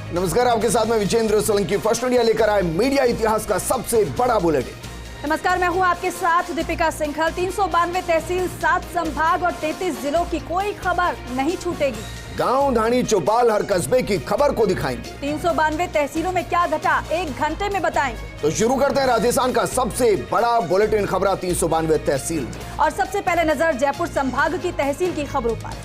नमस्कार, आपके साथ मैं विजेंद्र सोलंकी। फर्स्ट इंडिया लेकर आए मीडिया इतिहास का सबसे बड़ा बुलेटिन। नमस्कार, मैं हूं आपके साथ दीपिका सिंघल। 392 तहसील, 7 संभाग और 33 जिलों की कोई खबर नहीं छूटेगी। गांव, ढाणी, चौपाल, हर कस्बे की खबर को दिखाएंगे। 392 तहसीलों में क्या घटा, 1 घंटे में बताएंगे। तो शुरू करते हैं राजस्थान का सबसे बड़ा बुलेटिन खबरा 392 तहसील। और सबसे पहले नजर जयपुर संभाग की तहसील की खबरों पर।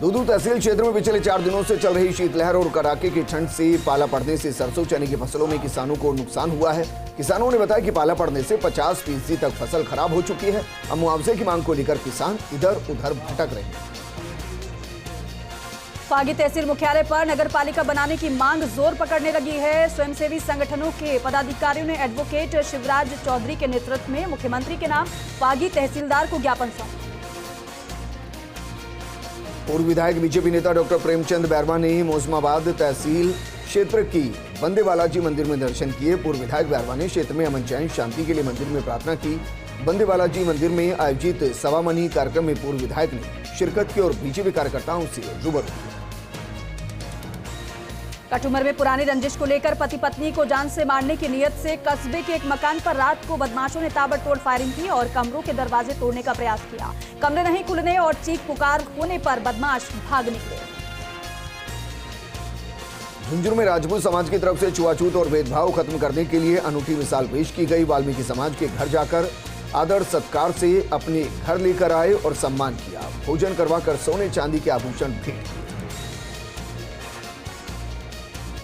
दूदू तहसील क्षेत्र में पिछले 4 दिनों से चल रही शीतलहर और कड़ाके की ठंड से पाला पड़ने से सरसों, चने की फसलों में किसानों को नुकसान हुआ है। किसानों ने बताया कि पाला पड़ने से 50% तक फसल खराब हो चुकी है। अब मुआवजे की मांग को लेकर किसान इधर उधर भटक रहे हैं। फागी तहसील मुख्यालय पर नगरपालिका बनाने की मांग जोर पकड़ने लगी है। स्वयंसेवी संगठनों के पदाधिकारियों ने एडवोकेट शिवराज चौधरी के नेतृत्व में मुख्यमंत्री के नाम फागी तहसीलदार को ज्ञापन सौंपा। पूर्व विधायक बीजेपी नेता डॉक्टर प्रेमचंद बैरवा ने मोसमाबाद तहसील क्षेत्र की बंदे बालाजी मंदिर में दर्शन किए। पूर्व विधायक बैरवा ने क्षेत्र में अमन चैन शांति के लिए मंदिर में प्रार्थना की। बंदे बालाजी मंदिर में आयोजित सवामनी कार्यक्रम में पूर्व विधायक ने शिरकत की और बीजेपी कार्यकर्ताओं से रूबरू। कटुमर में पुरानी रंजिश को लेकर पति पत्नी को जान से मारने की नियत से कस्बे के एक मकान पर रात को बदमाशों ने ताबड़तोड़ फायरिंग की और कमरों के दरवाजे तोड़ने का प्रयास किया। कमरे नहीं खुलने और चीख पुकार होने पर बदमाश भाग निकले। झुंझुनू में राजपूत समाज की तरफ से छुआछूत और भेदभाव खत्म करने के लिए अनूठी मिसाल पेश की गई। वाल्मीकि समाज के घर जाकर आदर सत्कार से अपने घर लेकर आए और सम्मान किया। भोजन करवाकर सोने चांदी के आभूषण भेंट किए।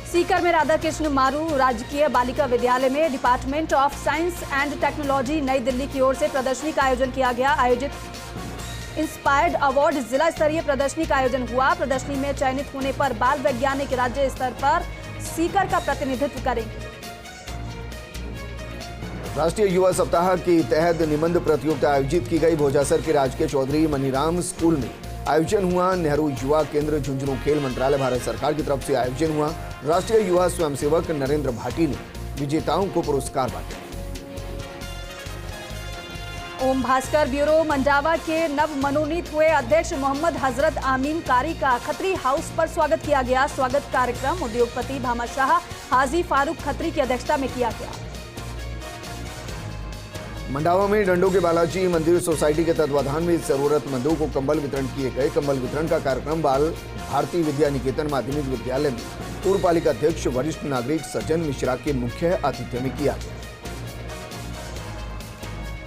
सीकर में राधा कृष्ण मारू राजकीय बालिका विद्यालय में department of science and technology नई दिल्ली की ओर से प्रदर्शनी का आयोजन किया गया। आयोजित इंस्पायर्ड अवार्ड जिला स्तरीय प्रदर्शनी का आयोजन हुआ। प्रदर्शनी में चयनित होने पर बाल वैज्ञानिक राज्य स्तर पर सीकर का प्रतिनिधित्व करेंगे। राष्ट्रीय युवा सप्ताह के तहत निबंध प्रतियोगिता आयोजित की गई। भोजासर के राजकीय चौधरी मनीराम स्कूल में आयोजन हुआ। नेहरू युवा केंद्र झुंझुनू खेल मंत्रालय भारत सरकार की तरफ से आयोजन हुआ। राष्ट्रीय युवा स्वयंसेवक नरेंद्र भाटी ने विजेताओं को पुरस्कार बांटे। ओम भास्कर ब्यूरो मंडावा के नव मनोनीत हुए अध्यक्ष मोहम्मद हजरत आमीन कारी का खत्री हाउस पर स्वागत किया गया। स्वागत कार्यक्रम उद्योगपति भामाशाह हाजी फारूक खत्री की अध्यक्षता में किया गया। मंडावा में डंडो के बालाजी मंदिर सोसाइटी के तत्वाधान में जरूरतमंदों को कंबल वितरण किए गए। कंबल वितरण का कार्यक्रम बाल भारती विद्या निकेतन माध्यमिक विद्यालय में पूर्व पालिका अध्यक्ष वरिष्ठ नागरिक सज्जन मिश्रा के मुख्य आतिथ्य में किया गया।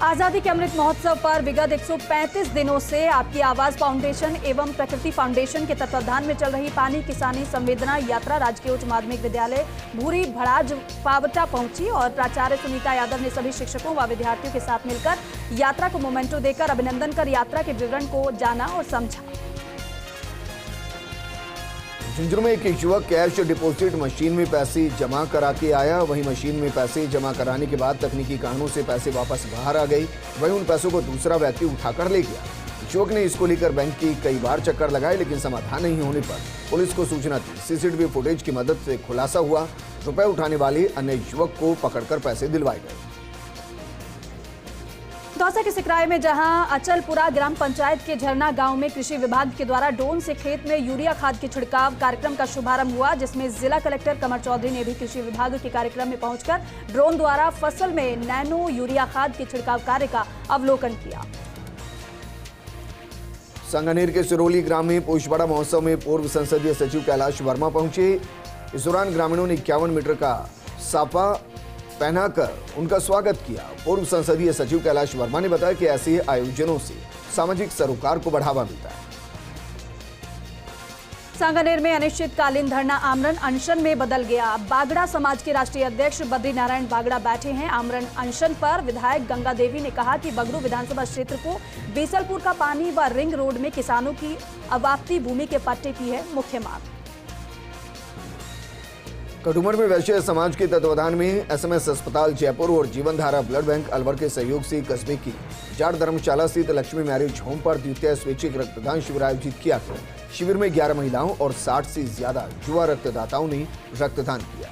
आजादी के अमृत महोत्सव पर विगत 135 दिनों से आपकी आवाज फाउंडेशन एवं प्रकृति फाउंडेशन के तत्वाधान में चल रही पानी किसानी संवेदना यात्रा राजकीय उच्च माध्यमिक विद्यालय भूरी भड़ाज पावटा पहुंची और प्राचार्य सुनीता यादव ने सभी शिक्षकों व विद्यार्थियों के साथ मिलकर यात्रा को मोमेंटो देकर अभिनंदन कर यात्रा के विवरण को जाना और समझा। झुंझुनू में एक युवक कैश डिपॉजिट मशीन में पैसे जमा करा के आया। वहीं मशीन में पैसे जमा कराने के बाद तकनीकी कारणों से पैसे वापस बाहर आ गई। वहीं उन पैसों को दूसरा व्यक्ति उठाकर ले गया। युवक ने इसको लेकर बैंक की कई बार चक्कर लगाए, लेकिन समाधान नहीं होने पर पुलिस को सूचना दी। सीसीटीवी फुटेज की मदद से खुलासा हुआ। रुपए उठाने वाले अन्य युवक को पकड़कर पैसे दिलवाए गए। दौसा के सिकराय में जहां अचलपुरा ग्राम पंचायत के झरना गांव में कृषि विभाग के द्वारा ड्रोन से खेत में यूरिया खाद के छिड़काव कार्यक्रम का शुभारंभ हुआ, जिसमें जिला कलेक्टर कमर चौधरी ने भी कृषि विभाग के कार्यक्रम में पहुंचकर ड्रोन द्वारा फसल में नैनो यूरिया खाद के छिड़काव कार्य का अवलोकन किया। सांगानेर के सिरोली ग्राम में पोषवाड़ा महोत्सव में पूर्व संसदीय सचिव कैलाश वर्मा पहुंचे। इस दौरान ग्रामीणों ने 51 मीटर का साफा पहनाकर उनका स्वागत किया। पूर्व संसदीय सचिव कैलाश वर्मा ने बताया कि ऐसे आयोजनों से सामाजिक सरोकार को बढ़ावा मिलता है। सांगानेर में अनिश्चितकालीन धरना आमरण अनशन में बदल गया। बागड़ा समाज के राष्ट्रीय अध्यक्ष बद्री नारायण बागड़ा बैठे हैं आमरण अनशन पर। विधायक गंगा देवी ने कहा कि बगरू विधानसभा क्षेत्र को बीसलपुर का पानी व रिंग रोड में किसानों की अवाप्ती भूमि के पट्टे की है मुख्य मांग। कटुमर में वैश्य समाज के तत्वाधान में एसएमएस अस्पताल जयपुर और जीवन धारा ब्लड बैंक अलवर के सहयोग से कस्बे की जाट धर्मशाला स्थित लक्ष्मी मैरिज होम पर द्वितीय स्वैच्छिक रक्तदान शिविर आयोजित किया गया। शिविर में 11 महिलाओं और 60 से ज्यादा युवा रक्तदाताओं ने रक्तदान किया।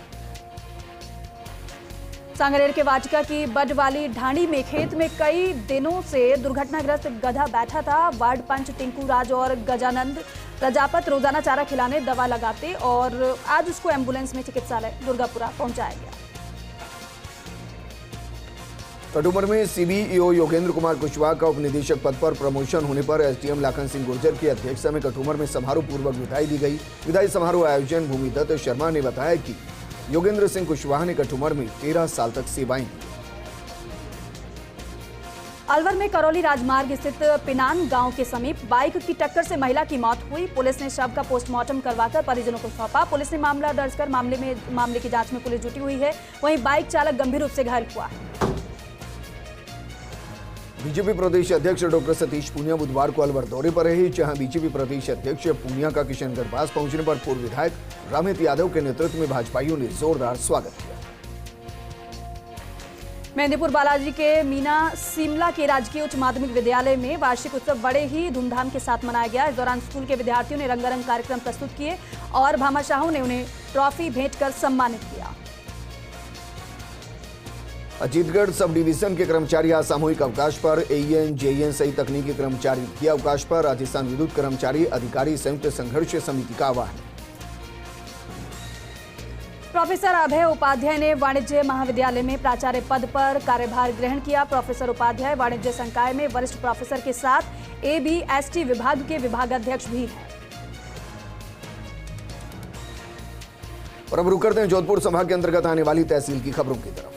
सांगानेर के वाटिका की बड वाली ढाणी में खेत में कई दिनों से दुर्घटनाग्रस्त गधा बैठा था। वार्ड पंच टिंकू राज और गजानंद प्रजापत रोजाना चारा खिलाने, दवा लगाते और आज उसको एम्बुलेंस में चिकित्सालय दुर्गापुरा पहुंचाया गया। कटुमर में सीबीईओ योगेंद्र कुमार कुशवाहा का उपनिदेशक पद पर प्रमोशन होने पर एसडीएम लाखन सिंह गुर्जर की अध्यक्षता में कटुमर में समारोह पूर्वक विदाई दी गई। विदाई समारोह आयोजन भूमिदत्त शर्मा ने बताया कि योगेंद्र सिंह कुशवाहा ने कटुमर में 13 साल तक सेवाएं दी। अलवर में करौली राजमार्ग स्थित पिनान गांव के समीप बाइक की टक्कर से महिला की मौत हुई। पुलिस ने शव का पोस्टमार्टम करवाकर परिजनों को सौंपा। पुलिस ने मामला दर्ज कर मामले की जांच में पुलिस जुटी हुई है। वहीं बाइक चालक गंभीर रूप से घायल हुआ है। बीजेपी प्रदेश अध्यक्ष डॉक्टर सतीश पूनिया बुधवार को अलवर दौरे पर रहे, जहां बीजेपी प्रदेश अध्यक्ष पूनिया का किशनगढ़ पास पहुंचने पर पूर्व विधायक रामित यादव के नेतृत्व में भाजपाइयों ने जोरदार स्वागत किया। मेहंदीपुर बालाजी के मीना सिमला के राजकीय उच्च माध्यमिक विद्यालय में वार्षिक उत्सव बड़े ही धूमधाम के साथ मनाया गया। इस दौरान स्कूल के विद्यार्थियों ने रंगारंग कार्यक्रम प्रस्तुत किए और भामाशाहों ने उन्हें ट्रॉफी भेंट कर सम्मानित किया। अजीतगढ़ सब डिवीजन के कर्मचारी आज सामूहिक अवकाश पर। एईएन, जेईएन सहित तकनीकी कर्मचारी किया अवकाश पर। राजस्थान विद्युत कर्मचारी अधिकारी संयुक्त संघर्ष समिति का आह्वान। प्रोफेसर अभय उपाध्याय ने वाणिज्य महाविद्यालय में प्राचार्य पद पर कार्यभार ग्रहण किया। प्रोफेसर उपाध्याय वाणिज्य संकाय में वरिष्ठ प्रोफेसर के साथ एबीएसटी विभाग के विभागाध्यक्ष भी हैं। और अब रुक करते हैं जोधपुर संभाग के अंतर्गत आने वाली तहसील की खबरों की तरफ।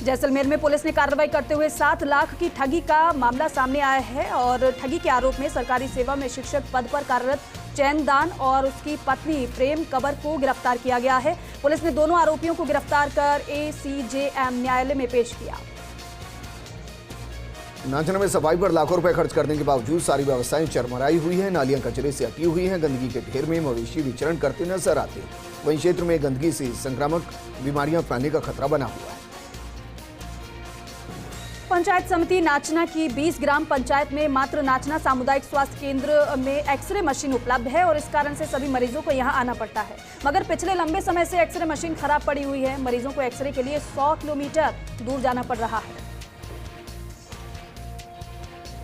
जैसलमेर में पुलिस ने कार्रवाई करते हुए 7 लाख की ठगी का मामला सामने आया है और ठगी के आरोप में सरकारी सेवा में शिक्षक पद पर कार्यरत चैनदान और उसकी पत्नी प्रेम कंवर को गिरफ्तार किया गया है। पुलिस ने दोनों आरोपियों को गिरफ्तार कर एसीजेएम न्यायालय में पेश किया। नाचना में सफाई पर लाखों रुपए खर्च करने के बावजूद सारी व्यवस्थाएं चरमराई हुई हैं। नालियां कचरे से अटी हुई हैं। गंदगी के ढेर में मवेशी विचरण करते नजर आते हैं। वहीं क्षेत्र में गंदगी से संक्रामक बीमारियां फैलने का खतरा बना हुआ है। पंचायत समिति नाचना की 20 ग्राम पंचायत में मात्र नाचना सामुदायिक स्वास्थ्य केंद्र में एक्सरे मशीन उपलब्ध है और इस कारण से सभी मरीजों को यहां आना पड़ता है। मगर पिछले लंबे समय से एक्सरे मशीन खराब पड़ी हुई है। मरीजों को एक्सरे के लिए 100 किलोमीटर दूर जाना पड़ रहा है।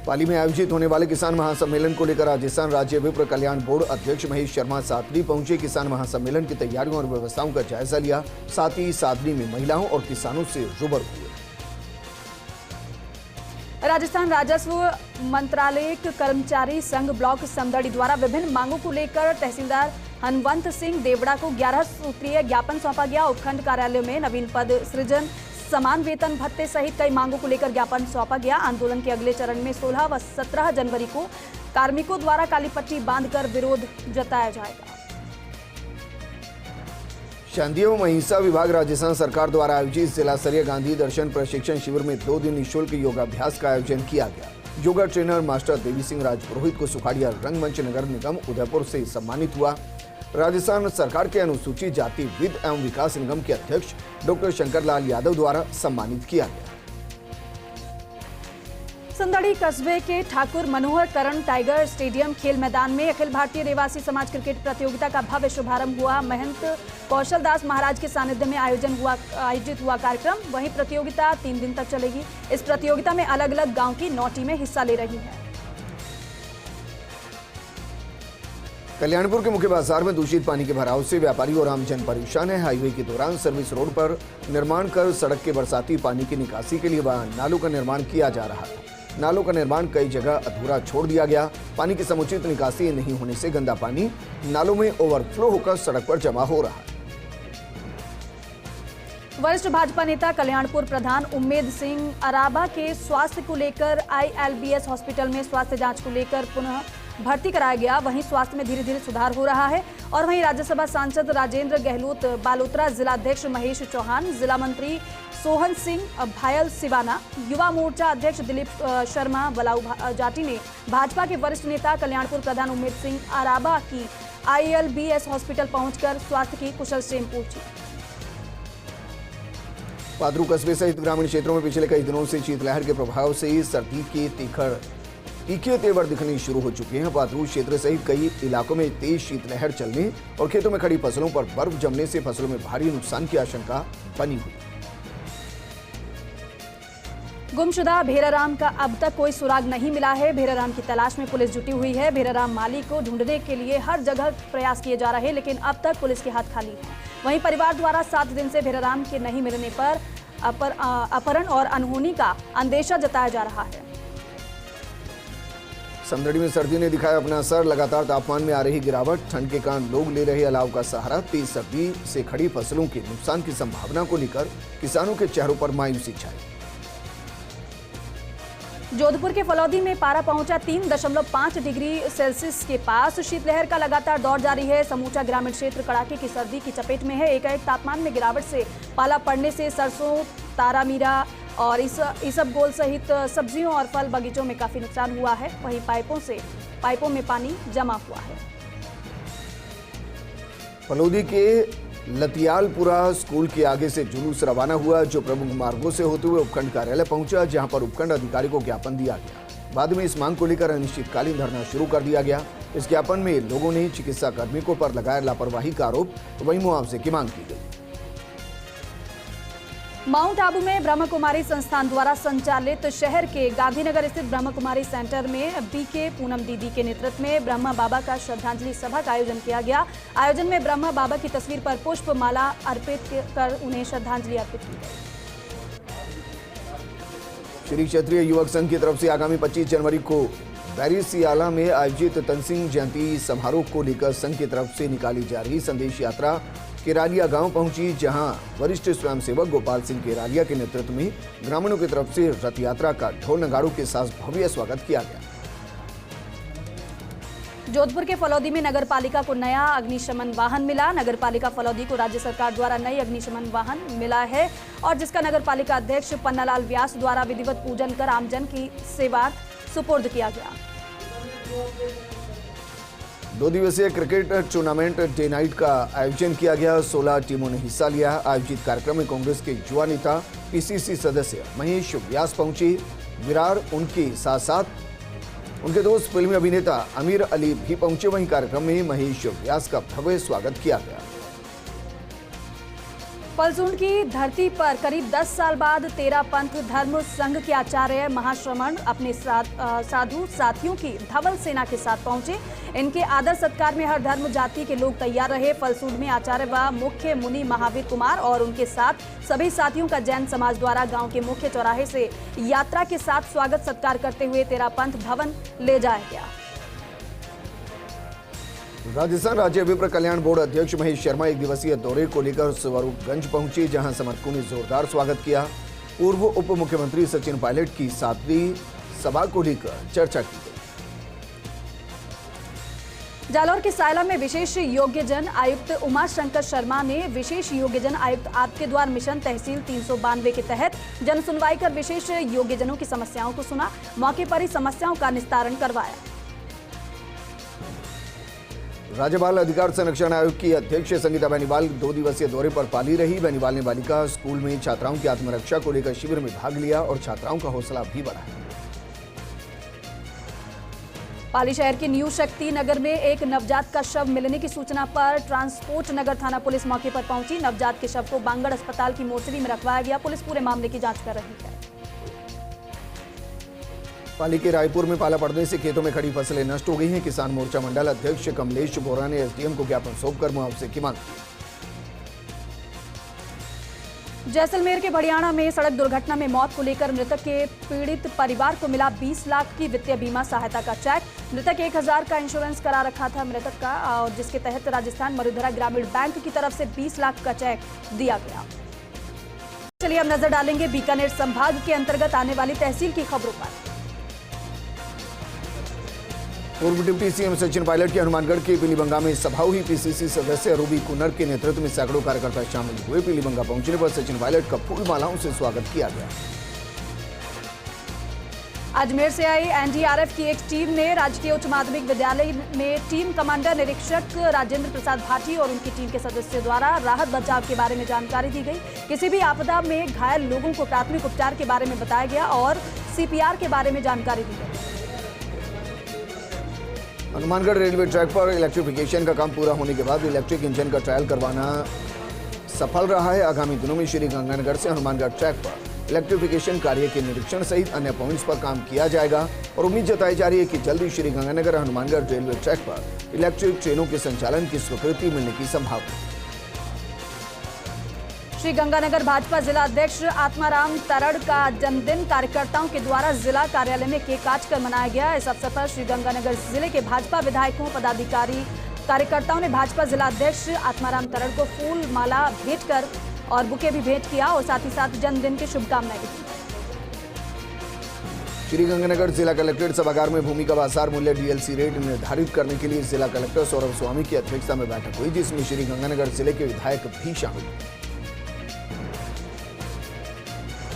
पाली में आयोजित होने वाले किसान महासम्मेलन को लेकर राजस्थान राज्य विप्र कल्याण बोर्ड अध्यक्ष महेश शर्मा सादरी पहुंचे। किसान महासम्मेलन की तैयारियों और व्यवस्थाओं का जायजा लिया। साथ ही सादरी में महिलाओं और किसानों से रूबरू हुए। राजस्थान राजस्व मंत्रालय कर्मचारी संघ ब्लॉक समदड़ी द्वारा विभिन्न मांगों को लेकर तहसीलदार हनवंत सिंह देवड़ा को 11 सूत्रीय ज्ञापन सौंपा गया। उपखंड कार्यालय में नवीन पद सृजन, समान वेतन भत्ते सहित कई मांगों को लेकर ज्ञापन सौंपा गया। आंदोलन के अगले चरण में 16 व 17 जनवरी को कार्मिकों द्वारा काली पट्टी बांधकर विरोध जताया जाएगा। शांति एवं अहिंसा विभाग राजस्थान सरकार द्वारा आयोजित जिला स्तरीय गांधी दर्शन प्रशिक्षण शिविर में 2 दिन निःशुल्क योगाभ्यास का आयोजन किया गया। योगा ट्रेनर मास्टर देवी सिंह राजपुरोहित को सुखाड़िया रंगमंच नगर निगम उदयपुर से सम्मानित हुआ। राजस्थान सरकार के अनुसूचित जाति वित्त एवं विकास निगम के अध्यक्ष डॉक्टर शंकर लाल यादव द्वारा सम्मानित किया गया। संदड़ी कस्बे के ठाकुर मनोहर करण टाइगर स्टेडियम खेल मैदान में अखिल भारतीय रेवासी समाज क्रिकेट प्रतियोगिता का भव्य शुभारंभ हुआ। महंत कौशल दास महाराज के सानिध्य में आयोजित हुआ कार्यक्रम। वहीं प्रतियोगिता 3 दिन तक चलेगी। इस प्रतियोगिता में अलग अलग गांव की 9 टीमें हिस्सा ले रही हैं। कल्याणपुर के मुख्य बाजार में दूषित पानी के भराव से व्यापारी और आमजन परेशान है। हाईवे के दौरान सर्विस रोड पर निर्माण कर सड़क के बरसाती पानी की निकासी के लिए वहां नालों का निर्माण किया जा रहा है। नालों का निर्माण कई जगह अधूरा छोड़ दिया गया। पानी की समुचित निकासी नहीं होने से गंदा पानी नालों में ओवरफ्लो होकर सड़क पर जमा हो रहा है। वरिष्ठ भाजपा नेता कल्याणपुर प्रधान उम्मेद सिंह अराबा के स्वास्थ्य को लेकर ILBS हॉस्पिटल में स्वास्थ्य जांच को लेकर पुनः भर्ती कराया गया। वहीं स्वास्थ्य में धीरे धीरे सुधार हो रहा है। और वहीं राज्यसभा सांसद राजेंद्र गहलोत, बालोतरा जिलाध्यक्ष महेश चौहान, जिला मंत्री सोहन सिंह भायल सिवाना, युवा मोर्चा अध्यक्ष दिलीप शर्मा बलाऊ जाटी ने भाजपा के वरिष्ठ नेता कल्याणपुर प्रधान उम्मेद सिंह अराबा की ILBS हॉस्पिटल पहुंचकर स्वास्थ्य की कुशलक्षेम पूछी। पादरू कस्बे सहित ग्रामीण क्षेत्रों में पिछले कई दिनों से शीतलहर के प्रभाव से सर्दी के तीखे तेवर दिखने शुरू हो चुके हैं। पादरू क्षेत्र सहित कई इलाकों में तेज शीतलहर चलने और खेतों में खड़ी फसलों पर बर्फ जमने से फसलों में भारी नुकसान की आशंका बनी हुई। गुमशुदा भेराराम का अब तक कोई सुराग नहीं मिला है। भेराराम की तलाश में पुलिस जुटी हुई है। भेराराम माली को ढूंढने के लिए हर जगह प्रयास किए जा रहे हैं, लेकिन अब तक पुलिस के हाथ खाली हैं। वहीं परिवार द्वारा 7 दिन से भेराराम के नहीं मिलने पर अपहरण और अनहोनी का अंदेशा जताया जा रहा है। समदड़ी में सर्दी ने दिखाया अपना असर। लगातार तापमान में आ रही गिरावट, ठंड के कारण लोग ले रहे अलाव का सहारा। तेज सर्दी से खड़ी फसलों के नुकसान की संभावना को लेकर किसानों के चेहरों पर मायूसी छाई। जोधपुर के फलौदी में पारा पहुंचा 3.5 डिग्री सेल्सियस के पास। शीतलहर का लगातार दौर जारी है। समूचा ग्रामीण क्षेत्र कड़ाके की सर्दी की चपेट में है। एकाएक तापमान में गिरावट से पाला पड़ने से सरसों, तारामीरा और इसबगोल सहित सब्जियों और फल बगीचों में काफी नुकसान हुआ है। वहीं पाइपों में पानी जमा हुआ है। फलौदी के लतियालपुरा स्कूल के आगे से जुलूस रवाना हुआ, जो प्रमुख मार्गों से होते हुए उपखंड कार्यालय पहुंचा, जहां पर उपखंड अधिकारी को ज्ञापन दिया गया। बाद में इस मांग को लेकर अनिश्चितकालीन धरना शुरू कर दिया गया। इस ज्ञापन में लोगों ने चिकित्सा कार्मिकों पर लगाया लापरवाही का आरोप, वहीं मुआवजे की मांग की गई। माउंट आबू में ब्रह्म कुमारी संस्थान द्वारा संचालित शहर के गांधीनगर स्थित ब्रह्म कुमारी सेंटर में बीके पूनम दीदी के नेतृत्व में ब्रह्मा बाबा का श्रद्धांजलि सभा का आयोजन किया गया। आयोजन में ब्रह्मा बाबा की तस्वीर पर पुष्प माला अर्पित कर उन्हें श्रद्धांजलि अर्पित की गई। श्री क्षेत्रीय युवक संघ की तरफ से आगामी 25 जनवरी को बैरिसियाला में आयोजित तनसिंह जयंती समारोह को लेकर संघ की तरफ से निकाली जा रही संदेश यात्रा केरालिया गांव पहुंची, जहां वरिष्ठ स्वयंसेवक गोपाल सिंह केरालिया के नेतृत्व में ग्रामीणों की तरफ से रथ यात्रा का ढोल नगाड़ों के साथ भव्य स्वागत किया गया। जोधपुर के फलौदी में नगर पालिका को नया अग्निशमन वाहन मिला। नगर पालिका फलौदी को राज्य सरकार द्वारा नई अग्निशमन वाहन मिला है, और जिसका नगर पालिका अध्यक्ष पन्नालाल व्यास द्वारा विधिवत पूजन कर आमजन की सेवार्थ सुपुर्द किया गया। 2 दिवसीय क्रिकेट टूर्नामेंट डे नाइट का आयोजन किया गया। 16 टीमों ने हिस्सा लिया। आयोजित कार्यक्रम में कांग्रेस के युवा नेता पीसीसी सदस्य महेश व्यास पहुंचे। विरार उनके साथ साथ उनके दोस्त फिल्मी अभिनेता आमिर अली भी पहुंचे। वहीं कार्यक्रम में महेश व्यास का भव्य स्वागत किया गया। फलसूंड की धरती पर करीब 10 साल बाद तेरा पंथ धर्म संघ के आचार्य महाश्रमण अपने साधु साथियों की धवल सेना के साथ पहुंचे। इनके आदर सत्कार में हर धर्म जाति के लोग तैयार रहे। फलसूंड में आचार्य व मुख्य मुनि महावीर कुमार और उनके साथ सभी साथियों का जैन समाज द्वारा गांव के मुख्य चौराहे से यात्रा के साथ स्वागत सत्कार करते हुए तेरा पंथ भवन ले जाया गया। राजस्थान राज्य विप्र कल्याण बोर्ड अध्यक्ष महेश शर्मा 1 दिवसीय दौरे को लेकर स्वरूपगंज पहुंचे, जहां समर्थकों ने जोरदार स्वागत किया। पूर्व उप मुख्यमंत्री सचिन पायलट की 7वीं सभा को लेकर चर्चा की गई। जालौर के सायला में विशेष योग्यजन आयुक्त उमा शंकर शर्मा ने विशेष योग्यजन आयुक्त आपके द्वार मिशन तहसील 392 के तहत जन सुनवाई कर विशेष योग्यजनों की समस्याओं को सुना। मौके पर ही समस्याओं का निस्तारण करवाया। राज्य बाल अधिकार संरक्षण आयोग की अध्यक्ष संगीता बेनीवाल 2 दिवसीय दौरे पर पाली रही। बेनीवाल ने बालिका स्कूल में छात्राओं की आत्मरक्षा को लेकर शिविर में भाग लिया और छात्राओं का हौसला भी बढ़ाया। पाली शहर के न्यू शक्ति नगर में एक नवजात का शव मिलने की सूचना पर ट्रांसपोर्ट नगर थाना पुलिस मौके पर पहुंची। नवजात के शव को बांगड़ अस्पताल की मोर्चरी में रखवाया गया। पुलिस पूरे मामले की जांच कर रही है। पाली के रायपुर में पाला पड़ने से खेतों में खड़ी फसलें नष्ट हो गई हैं। किसान मोर्चा मंडल अध्यक्ष कमलेश बोरा ने एसडीएम को ज्ञापन सौंपकर मुआवजे की मांग की। जैसलमेर के भड़ियाणा में सड़क दुर्घटना में मौत को लेकर मृतक के पीड़ित परिवार को मिला 20 लाख की वित्तीय बीमा सहायता का चेक। मृतक 1000 का इंश्योरेंस करा रखा था मृतक का, और जिसके तहत राजस्थान मरुधरा ग्रामीण बैंक की तरफ से 20 लाख का चेक दिया गया। चलिए अब नजर डालेंगे बीकानेर संभाग के अंतर्गत आने वाली तहसील की खबरों पर। पूर्व डिप्टी सीएम सचिन पायलट की हनुमानगढ़ के पीलीबंगा में सभा हुई। पीसीसी सदस्य रूबी कुन्नर के नेतृत्व में सैकड़ों कार्यकर्ता शामिल हुए। पीलीबंगा पहुंचने पर सचिन पायलट का फूल मालाओं से स्वागत किया गया। अजमेर से आई एनडीआरएफ की एक टीम ने राजकीय उच्च माध्यमिक विद्यालय में टीम कमांडर निरीक्षक राजेंद्र प्रसाद भाटी और उनकी टीम के सदस्यों द्वारा राहत बचाव के बारे में जानकारी दी गई। किसी भी आपदा में घायल लोगों को प्राथमिक उपचार के बारे में बताया गया और सीपीआर के बारे में जानकारी दी गई। हनुमानगढ़ रेलवे ट्रैक पर इलेक्ट्रिफिकेशन का काम पूरा होने के बाद इलेक्ट्रिक इंजन का ट्रायल करवाना सफल रहा है। आगामी दिनों में श्री गंगानगर से हनुमानगढ़ ट्रैक पर इलेक्ट्रिफिकेशन कार्य के निरीक्षण सहित अन्य पॉइंट्स पर काम किया जाएगा और उम्मीद जताई जा रही है कि जल्दी श्रीगंगानगर हनुमानगढ़ रेलवे ट्रैक पर इलेक्ट्रिक ट्रेनों के संचालन की स्वीकृति मिलने की संभावना। श्रीगंगानगर भाजपा जिला अध्यक्ष आत्माराम तरड़ का जन्मदिन कार्यकर्ताओं के द्वारा जिला कार्यालय में केक काटकर मनाया गया। इस अवसर पर श्रीगंगानगर जिले के भाजपा विधायकों, पदाधिकारी, कार्यकर्ताओं ने भाजपा जिला अध्यक्ष आत्माराम तरड़ को फूल माला भेंट कर और बुके भी भेंट किया और साथ ही साथ जन्मदिन की शुभकामनाएं दी। श्रीगंगानगर जिला कलेक्ट्रेट सभागार में भूमि का बाजार मूल्य डीएलसी रेट निर्धारित करने के लिए जिला कलेक्टर सौरभ स्वामी की अध्यक्षता में बैठक हुई, जिसमें श्रीगंगानगर जिले के विधायक भी शामिल हुए।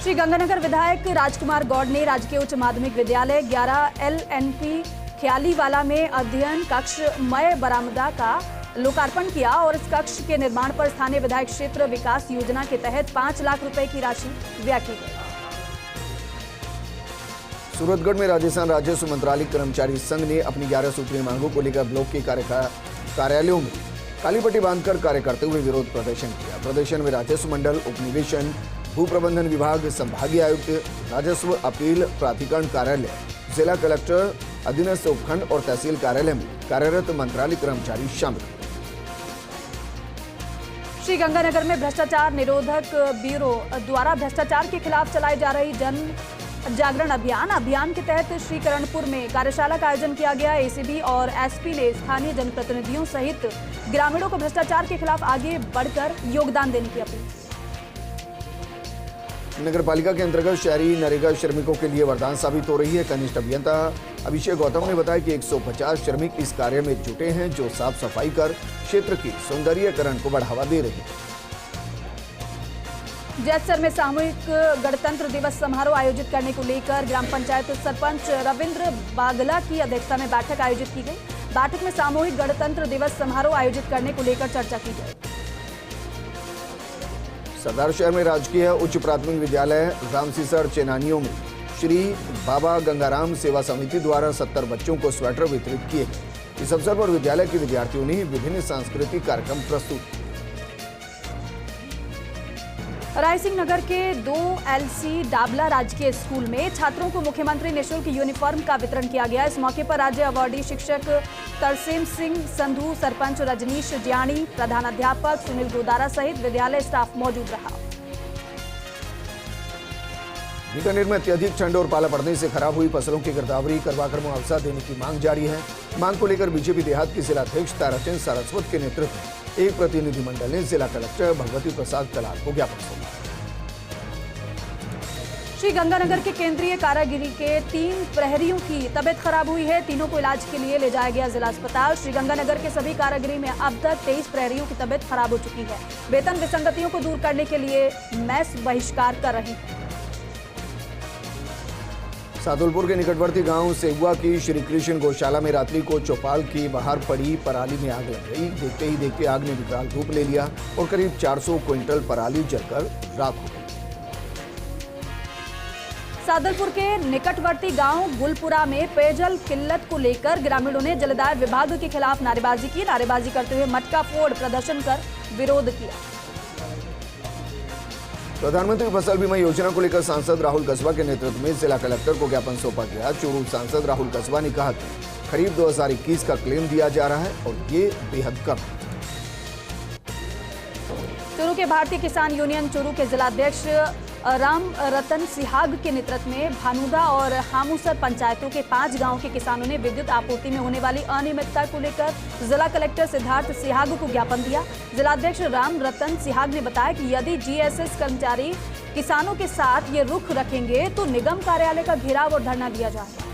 श्रीगंगानगर विधायक राजकुमार गौड़ ने राजकीय उच्च माध्यमिक विद्यालय 11 LNP ख्यालीवाला में अध्ययन कक्ष मय बरामदा का लोकार्पण किया और इस कक्ष के निर्माण पर स्थानीय विधायक क्षेत्र विकास योजना के तहत 5 लाख रुपए की राशि व्यय की गई। सूरतगढ़ में राजस्थान राजस्व मंत्रालय कर्मचारी संघ ने अपनी 11 सूत्रीय मांगों को लेकर ब्लॉक के कार्यालयों में काली पट्टी बांधकर कार्य करते हुए विरोध प्रदर्शन किया। प्रदर्शन में राजस्व मंडल, उपनिवेशन, भू प्रबंधन विभाग, संभागीय आयुक्त, राजस्व अपील प्राधिकरण कार्यालय, जिला कलेक्टर, अधीनस्थ उपखंड और तहसील कार्यालय में कार्यरत मंत्रालय कर्मचारी शामिल। श्रीगंगानगर में भ्रष्टाचार निरोधक ब्यूरो द्वारा भ्रष्टाचार के खिलाफ चलाई जा रही जन जागरण अभियान के तहत श्रीकरणपुर में कार्यशाला का आयोजन किया गया। एसीबी और एसपी ने स्थानीय जनप्रतिनिधियों सहित ग्रामीणों को भ्रष्टाचार के खिलाफ आगे बढ़कर योगदान देने की अपील। नगर पालिका के अंतर्गत शहरी नरेगा श्रमिकों के लिए वरदान साबित हो रही है। कनिष्ठ अभियंता अभिषेक गौतम ने बताया कि 150 श्रमिक इस कार्य में जुटे हैं, जो साफ सफाई कर क्षेत्र की सौंदर्यीकरण को बढ़ावा दे रहे हैं। जैसर में सामूहिक गणतंत्र दिवस समारोह आयोजित करने को लेकर ग्राम पंचायत सरपंच रविंद्र बागला की अध्यक्षता में बैठक आयोजित की गई। बैठक में सामूहिक गणतंत्र दिवस समारोह आयोजित करने को लेकर चर्चा की गई। सरदार शहर में राजकीय उच्च प्राथमिक विद्यालय रामसीसर चेनानियों में श्री बाबा गंगाराम सेवा समिति द्वारा 70 बच्चों को स्वेटर वितरित किए गए। इस अवसर पर विद्यालय के विद्यार्थियों ने विभिन्न सांस्कृतिक कार्यक्रम प्रस्तुत किए। रायसिंह नगर के 2 LC डाबला राजकीय स्कूल में छात्रों को मुख्यमंत्री निःशुल्क यूनिफॉर्म का वितरण किया गया। इस मौके पर राज्य अवार्डी शिक्षक तरसेम सिंह संधू, सरपंच रजनीश ज्याणी, प्रधानाध्यापक सुनील गोदारा सहित विद्यालय स्टाफ मौजूद रहा। बीकानेर में अत्यधिक ठंड और पाला पड़ने से खराब हुई फसलों की गिरदावरी करवाकर मुआवजा देने की मांग जारी है। मांग को लेकर बीजेपी देहात के जिला अध्यक्ष ताराचंद सारस्वत के नेतृत्व में एक प्रतिनिधिमंडल ने जिला कलेक्टर भगवती प्रसाद कलाल को ज्ञापन सौंपा। श्रीगंगानगर के केंद्रीय कारागृह के 3 प्रहरियों की तबियत खराब हुई है। तीनों को इलाज के लिए ले जाया गया जिला अस्पताल। श्रीगंगानगर के सभी कारागृह में अब तक 23 प्रहरियों की तबियत खराब हो चुकी है। वेतन विसंगतियों को दूर करने के लिए मैस बहिष्कार कर रही है। सादुलपुर के निकटवर्ती गांव सेहुआ की श्री कृष्ण गौशाला में रात्रि को चौपाल की बाहर पड़ी पराली में आग लग गई। देखते ही देखते आग ने विकराल रूप ले लिया और करीब 400 क्विंटल पराली जलकर राख हो गई। सादुलपुर के निकटवर्ती गांव गुलपुरा में पेयजल किल्लत को लेकर ग्रामीणों ने जलदाय विभाग के खिलाफ नारेबाजी की। नारेबाजी करते हुए मटका फोड़ प्रदर्शन कर विरोध किया। प्रधानमंत्री फसल बीमा योजना को लेकर सांसद राहुल कस्बा के नेतृत्व में जिला कलेक्टर को ज्ञापन सौंपा गया। चूरू सांसद राहुल कस्बा ने कहा कि खरीफ 2021 का क्लेम दिया जा रहा है और ये बेहद कम है। चूरू के भारतीय किसान यूनियन चूरू के जिलाध्यक्ष राम रतन सिहाग के नेतृत्व में भानुदा और हामूसर पंचायतों के 5 गांवों के किसानों ने विद्युत आपूर्ति में होने वाली अनियमितता को लेकर जिला कलेक्टर सिद्धार्थ सिहाग को ज्ञापन दिया। जिलाध्यक्ष राम रतन सिहाग ने बताया कि यदि जीएसएस कर्मचारी किसानों के साथ ये रुख रखेंगे तो निगम कार्यालय का घेराव और धरना दिया जाएगा।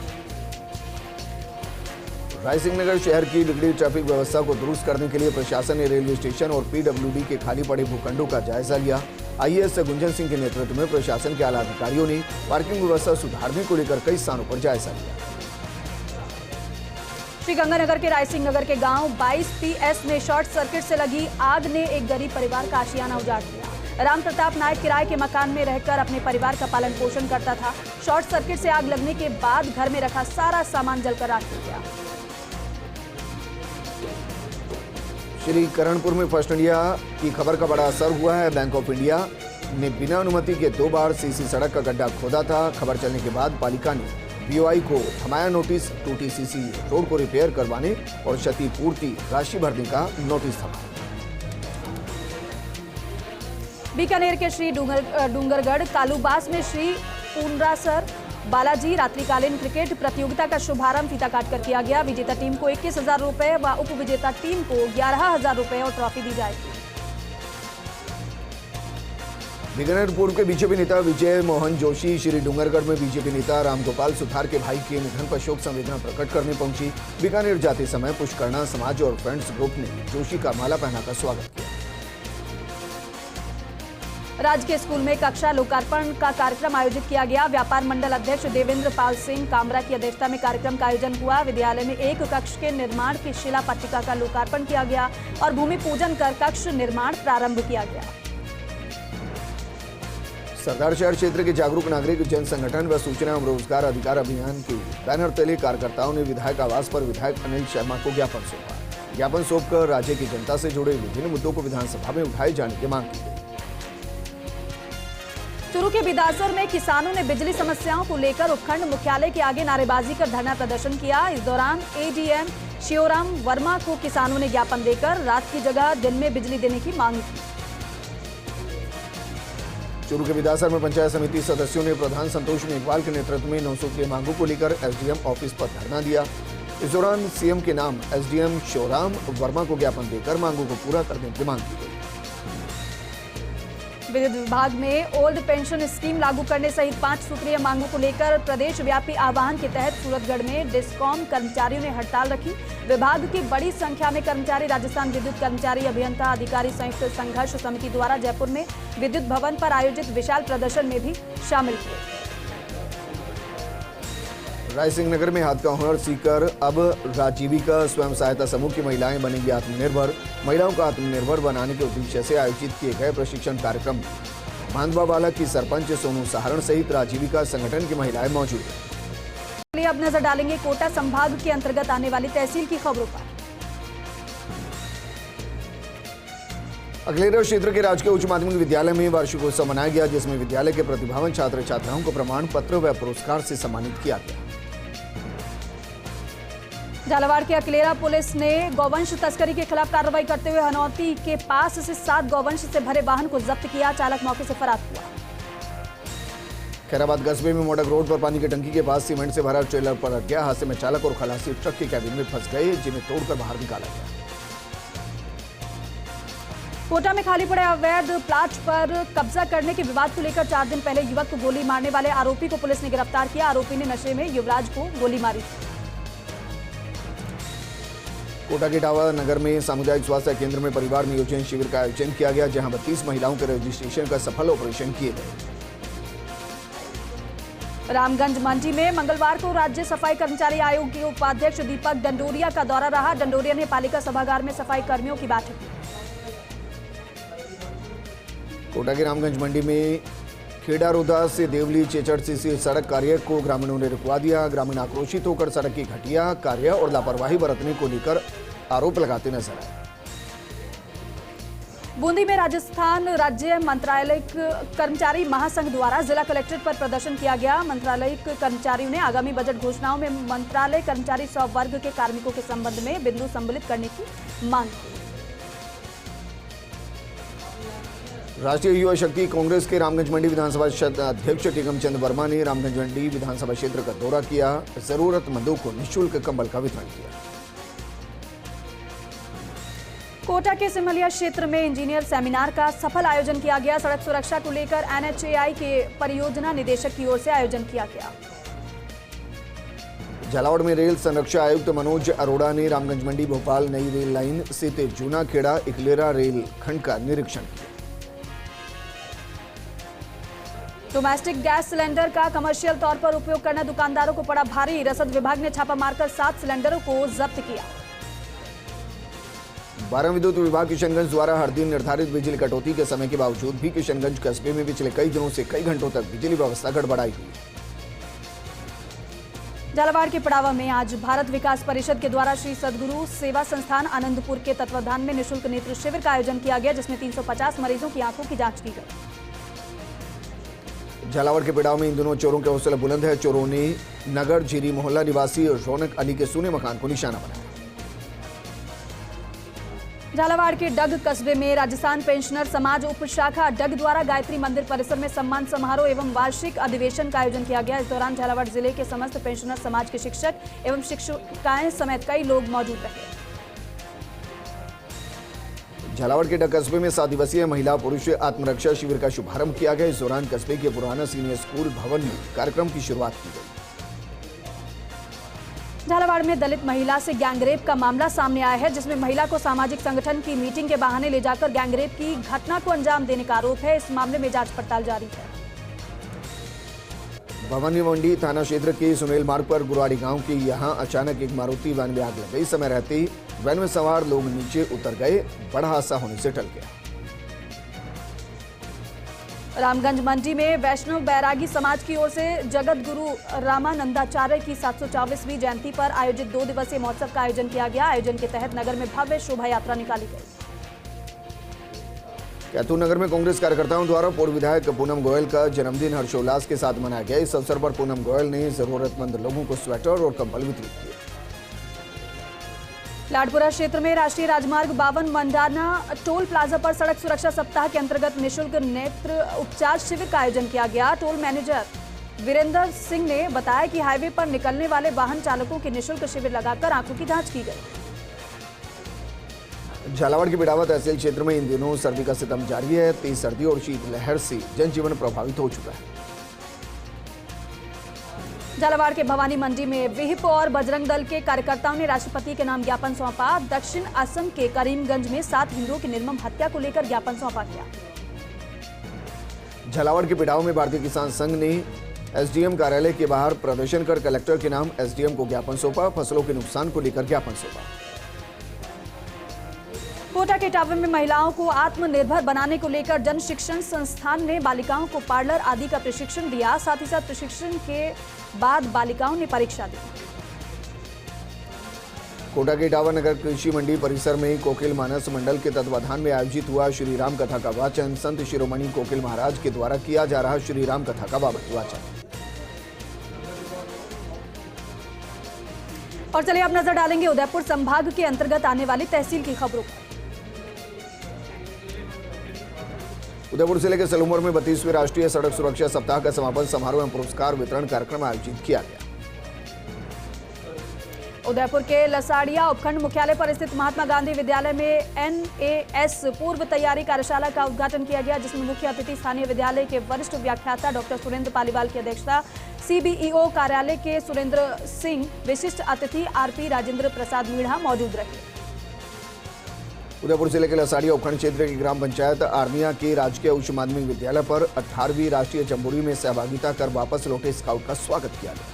रायसिंह नगर शहर की बिगड़ी ट्रैफिक व्यवस्था को दुरुस्त करने के लिए प्रशासन ने रेलवे स्टेशन और पीडब्ल्यूडी के खाली पड़े भूखंडों का जायजा लिया। आईएएस गुंजन सिंह के नेतृत्व में प्रशासन के आला अधिकारियों ने पार्किंग व्यवस्था सुधारने को लेकर कई स्थानों पर जायजा लिया। श्रीगंगानगर के रायसिंह नगर के गांव 22 PS में शॉर्ट सर्किट से लगी आग ने एक गरीब परिवार का आशियाना उजाड़ दिया। राम प्रताप नायक किराए के मकान में रहकर अपने परिवार का पालन पोषण करता था। शॉर्ट सर्किट से आग लगने के बाद घर में रखा सारा सामान जलकर राख हो गया। श्री करणपुर में फर्स्ट इंडिया की खबर का बड़ा असर हुआ है। बैंक ऑफ इंडिया ने बिना अनुमति के 2 बार सीसी सड़क का गड्ढा खोदा था। खबर चलने के बाद पालिका ने बीओआई को थमाया नोटिस, टूटी सीसी रोड को रिपेयर करवाने और क्षतिपूर्ति राशि भरने का नोटिस थमाया। बीकानेर के श्री डूंगरगढ़ कालूबास में श्री पूर्णासर बालाजी रात्रिकालीन क्रिकेट प्रतियोगिता का शुभारंभ फीता काटकर किया गया। विजेता टीम को 21,000 रुपए व उप विजेता टीम को 11,000 रुपए और ट्रॉफी दी जाएगी। बीकानेर पूर्व के बीजेपी नेता विजय मोहन जोशी श्री डूंगरगढ़ में बीजेपी नेता रामगोपाल सुथार के भाई के निधन पर शोक संवेदना प्रकट करने पहुंची। बीकानेर जाते समय पुष्करणा समाज और फ्रेंड्स ग्रुप ने जोशी का माला पहनाकर स्वागत किया। राजकीय स्कूल में कक्षा लोकार्पण का कार्यक्रम आयोजित किया गया। व्यापार मंडल अध्यक्ष देवेंद्र पाल सिंह कामरा की अध्यक्षता में कार्यक्रम का आयोजन हुआ। विद्यालय में एक कक्ष के निर्माण की शिला पट्टिका का लोकार्पण किया गया और भूमि पूजन कर कक्ष निर्माण प्रारंभ किया गया। सरदार शहर क्षेत्र के जागरूक नागरिक जन संगठन व सूचना एवं रोजगार अधिकार अभियान के बैनर तले कार्यकर्ताओं ने विधायक आवास पर विधायक अनिल शर्मा को ज्ञापन सौंपा। ज्ञापन सौंपकर राज्य की जनता से जुड़े विभिन्न मुद्दों को विधानसभा में उठाए जाने की मांग की गई। चूरू के बिदासर में किसानों ने बिजली समस्याओं को लेकर उपखंड मुख्यालय के आगे नारेबाजी कर धरना प्रदर्शन किया। इस दौरान एडीएम शिवराम वर्मा को किसानों ने ज्ञापन देकर रात की जगह दिन में बिजली देने की मांग की। चूरू के बिदासर में पंचायत समिति सदस्यों ने प्रधान संतोष मेघवाल के नेतृत्व में 900 की मांगों को लेकर एसडीएम ऑफिस पर धरना दिया। इस दौरान सीएम के नाम एसडीएम शिवराम वर्मा को ज्ञापन देकर मांगों को पूरा करने की मांग की गई। विद्युत विभाग में ओल्ड पेंशन स्कीम लागू करने सहित 5 सूत्रीय मांगों को लेकर प्रदेश व्यापी आह्वान के तहत सूरतगढ़ में डिस्कॉम कर्मचारियों ने हड़ताल रखी। विभाग की बड़ी संख्या में कर्मचारी राजस्थान विद्युत कर्मचारी अभियंता अधिकारी संयुक्त संघर्ष समिति द्वारा जयपुर में विद्युत भवन पर आयोजित विशाल प्रदर्शन में भी शामिल हुए। रायसिंह नगर में हाथ का हुनर सीखकर अब राजीविका स्वयं सहायता समूह की महिलाएं बनेंगी आत्मनिर्भर। महिलाओं को आत्मनिर्भर बनाने के उद्देश्य से आयोजित किए गए प्रशिक्षण कार्यक्रम में मांदवावाला की सरपंच सोनू सहारण सहित राजीविका संगठन की महिलाएं मौजूद हैं। अब नजर डालेंगे कोटा संभाग के अंतर्गत आने वाली तहसील की खबरों पर। अकलेरा क्षेत्र के राजकीय उच्च माध्यमिक विद्यालय में वार्षिकोत्सव मनाया गया, जिसमें विद्यालय के प्रतिभावान छात्र छात्राओं को प्रमाण पत्र व पुरस्कार से सम्मानित किया गया। झालावाड़ के अकलेरा पुलिस ने गौवंश तस्करी के खिलाफ कार्रवाई करते हुए हनौती के पास से 7 गौवंश से भरे वाहन को जब्त किया। चालक मौके से फरार हुआ। खैराबाद कस्बे में मोडक रोड पर पानी की टंकी के पास सीमेंट से भरा ट्रेलर पलट गया। हादसे में चालक और खलासी ट्रक के कैबिन में फंस गए, जिन्हें तोड़कर बाहर निकाला गया। कोटा में खाली पड़े अवैध प्लाट पर कब्जा करने के विवाद को लेकर 4 दिन पहले युवक को गोली मारने वाले आरोपी को पुलिस ने गिरफ्तार किया। आरोपी ने नशे में युवराज को गोली मारी थी। कोटा के टावा नगर में सामुदायिक स्वास्थ्य केंद्र में परिवार नियोजन शिविर का आयोजन किया गया, जहां 32 महिलाओं के रजिस्ट्रेशन का सफल ऑपरेशन किए गए। रामगंज मंडी में मंगलवार को राज्य सफाई कर्मचारी आयोग के उपाध्यक्ष दीपक डंडोरिया का दौरा रहा। डंडोरिया ने पालिका सभागार में सफाई कर्मियों की बैठक की। कोटा के रामगंज मंडी में खेड़ा रोदा से देवली चेचड़ सीसी सड़क कार्य को ग्रामीणों ने रुकवा दिया। ग्रामीण आक्रोशित होकर सड़क की घटिया कार्य और लापरवाही बरतने को लेकर आरोप लगाते नजर आए। बूंदी में राजस्थान राज्य मंत्रालयिक कर्मचारी महासंघ द्वारा जिला कलेक्ट्रेट पर प्रदर्शन किया गया। मंत्रालयिक कर्मचारियों ने आगामी बजट घोषणाओं में मंत्रालय कर्मचारी 100 वर्ग के कार्मिकों के संबंध में बिंदु सम्मिलित करने की मांग की। राष्ट्रीय युवा शक्ति कांग्रेस के रामगंज मंडी विधानसभा अध्यक्ष टिकम चंद वर्मा ने रामगंज मंडी विधानसभा क्षेत्र का दौरा किया। जरूरतमंदों को निःशुल्क कंबल का वितरण किया। कोटा के सिमलिया क्षेत्र में इंजीनियर सेमिनार का सफल आयोजन किया गया। सड़क सुरक्षा को लेकर NHAI के परियोजना निदेशक की ओर से आयोजन किया गया। झालावाड़ में रेल संरक्षण आयुक्त मनोज अरोड़ा ने रामगंज मंडी भोपाल नई रेल लाइन स्थित जूना खेड़ा इकलेरा रेल खंड का निरीक्षण किया। डोमेस्टिक गैस सिलेंडर का कमर्शियल तौर पर उपयोग करना दुकानदारों को पड़ा भारी। रसद विभाग ने छापा मारकर 7 सिलेंडरों को जब्त किया। 12 विद्युत विभाग किशनगंज द्वारा हर दिन निर्धारित बिजली कटौती के समय के बावजूद भी किशनगंज कस्बे में पिछले कई दिनों से कई घंटों तक बिजली व्यवस्था गड़बड़ाई हुई। झालावाड़ के पड़ावा में आज भारत विकास परिषद के द्वारा श्री सद्गुरु सेवा संस्थान आनंदपुर के तत्वाधान में निःशुल्क नेत्र शिविर का आयोजन किया गया, जिसमें 350 मरीजों की आंखों की जांच की गई। झालावाड़ के पिड़ाव में इन दिनों चोरों के हौसले बुलंद है। चोरों ने नगर झीरी मोहल्ला निवासी रौनक अली के सूने मकान को निशाना बनाया। झालावाड़ के डग कस्बे में राजस्थान पेंशनर समाज उप शाखा डग द्वारा गायत्री मंदिर परिसर में सम्मान समारोह एवं वार्षिक अधिवेशन का आयोजन किया गया। इस दौरान झालावाड़ जिले के समस्त पेंशनर समाज के शिक्षक एवं शिक्षिकाएं समेत कई लोग मौजूद रहे। झालावाड़ के डग कस्बे में 7 दिवसीय महिला पुरुष आत्मरक्षा शिविर का शुभारंभ किया गया। इस दौरान कस्बे के पुराना सीनियर स्कूल भवन में कार्यक्रम की शुरुआत की गई। झालावाड़ में दलित महिला से गैंगरेप का मामला सामने आया है, जिसमें महिला को सामाजिक संगठन की मीटिंग के बहाने ले जाकर गैंगरेप की घटना को अंजाम देने का आरोप है। इस मामले में जांच पड़ताल जारी है। भवानी मंडी थाना क्षेत्र के सुनेल मार्ग पर गुराड़ी गांव के यहां अचानक एक मारुति वैन में आग लग गई। समय रहते ही वैन में सवार लोग नीचे उतर गए। बड़ा हादसा होने से टल गया। रामगंज मंडी में वैष्णव बैरागी समाज की ओर से जगत गुरु रामानंदाचार्य की 724वीं जयंती पर आयोजित 2 दिवसीय महोत्सव का आयोजन किया गया। आयोजन के तहत नगर में भव्य शोभा यात्रा निकाली गई। कैथूर नगर में कांग्रेस कार्यकर्ताओं द्वारा पूर्व विधायक पूनम गोयल का जन्मदिन हर्षोल्लास के साथ मनाया गया। इस अवसर पर पूनम गोयल ने जरूरतमंद लोगों को स्वेटर और कंबल वितरित किए। लाडपुरा क्षेत्र में राष्ट्रीय राजमार्ग 52 मंडाना टोल प्लाजा पर सड़क सुरक्षा सप्ताह के अंतर्गत निःशुल्क नेत्र उपचार शिविर का आयोजन किया गया। टोल मैनेजर वीरेंद्र सिंह ने बताया कि हाईवे पर निकलने वाले वाहन चालकों की निःशुल्क शिविर लगाकर आंखों की जांच की गई। झालावाड़ के बिड़ावा तहसील क्षेत्र में इन दिनों सर्दी का सितम जारी है। तेज सर्दी और शीतलहर से जनजीवन प्रभावित हो चुका है। झालावाड़ के भवानी मंडी में विहिप और बजरंग दल के कार्यकर्ताओं ने राष्ट्रपति के नाम ज्ञापन सौंपा। दक्षिण असम के करीमगंज में 7 हिंदुओं की निर्मम हत्या को लेकर ज्ञापन सौंपा गया। झालावाड़ के पिड़ाव में भारतीय किसान संघ ने एसडीएम कार्यालय के बाहर प्रदर्शन कर कलेक्टर के नाम एसडीएम को ज्ञापन सौंपा। फसलों के नुकसान को लेकर ज्ञापन सौंपा। कोटा के टावर में महिलाओं को आत्मनिर्भर बनाने को लेकर जन शिक्षण संस्थान ने बालिकाओं को पार्लर आदि का प्रशिक्षण दिया। साथ ही साथ प्रशिक्षण के बाद बालिकाओं ने परीक्षा दी। कोटा के टावर नगर कृषि मंडी परिसर में कोकिल मानस मंडल के तत्वाधान में आयोजित हुआ श्री राम कथा का वाचन। संत शिरोमणि कोकिल महाराज के द्वारा किया जा रहा श्री राम कथा का वाचन। और चलिए अब नजर डालेंगे उदयपुर संभाग के अंतर्गत आने वाली तहसील की खबरों पर। उदयपुर जिले के सलूमपुर में 32वें राष्ट्रीय सड़क सुरक्षा सप्ताह का समापन समारोह एवं पुरस्कार वितरण कार्यक्रम आयोजित किया गया। उदयपुर के लसाड़िया उपखंड मुख्यालय पर स्थित महात्मा गांधी विद्यालय में एनएएस पूर्व तैयारी कार्यशाला का उद्घाटन किया गया, जिसमें मुख्य अतिथि स्थानीय विद्यालय के वरिष्ठ व्याख्याता डॉक्टर सुरेंद्र पालीवाल की अध्यक्षता, सीबीईओ कार्यालय के सुरेंद्र सिंह, विशिष्ट अतिथि आरपी राजेंद्र प्रसाद मीणा मौजूद रहे। उदयपुर जिले के लसाड़िया उपखंड क्षेत्र की ग्राम पंचायत आर्निया के राजकीय उच्च माध्यमिक विद्यालय पर 18वीं राष्ट्रीय जम्बूरी में सहभागिता कर वापस लौटे स्काउट का स्वागत किया गया।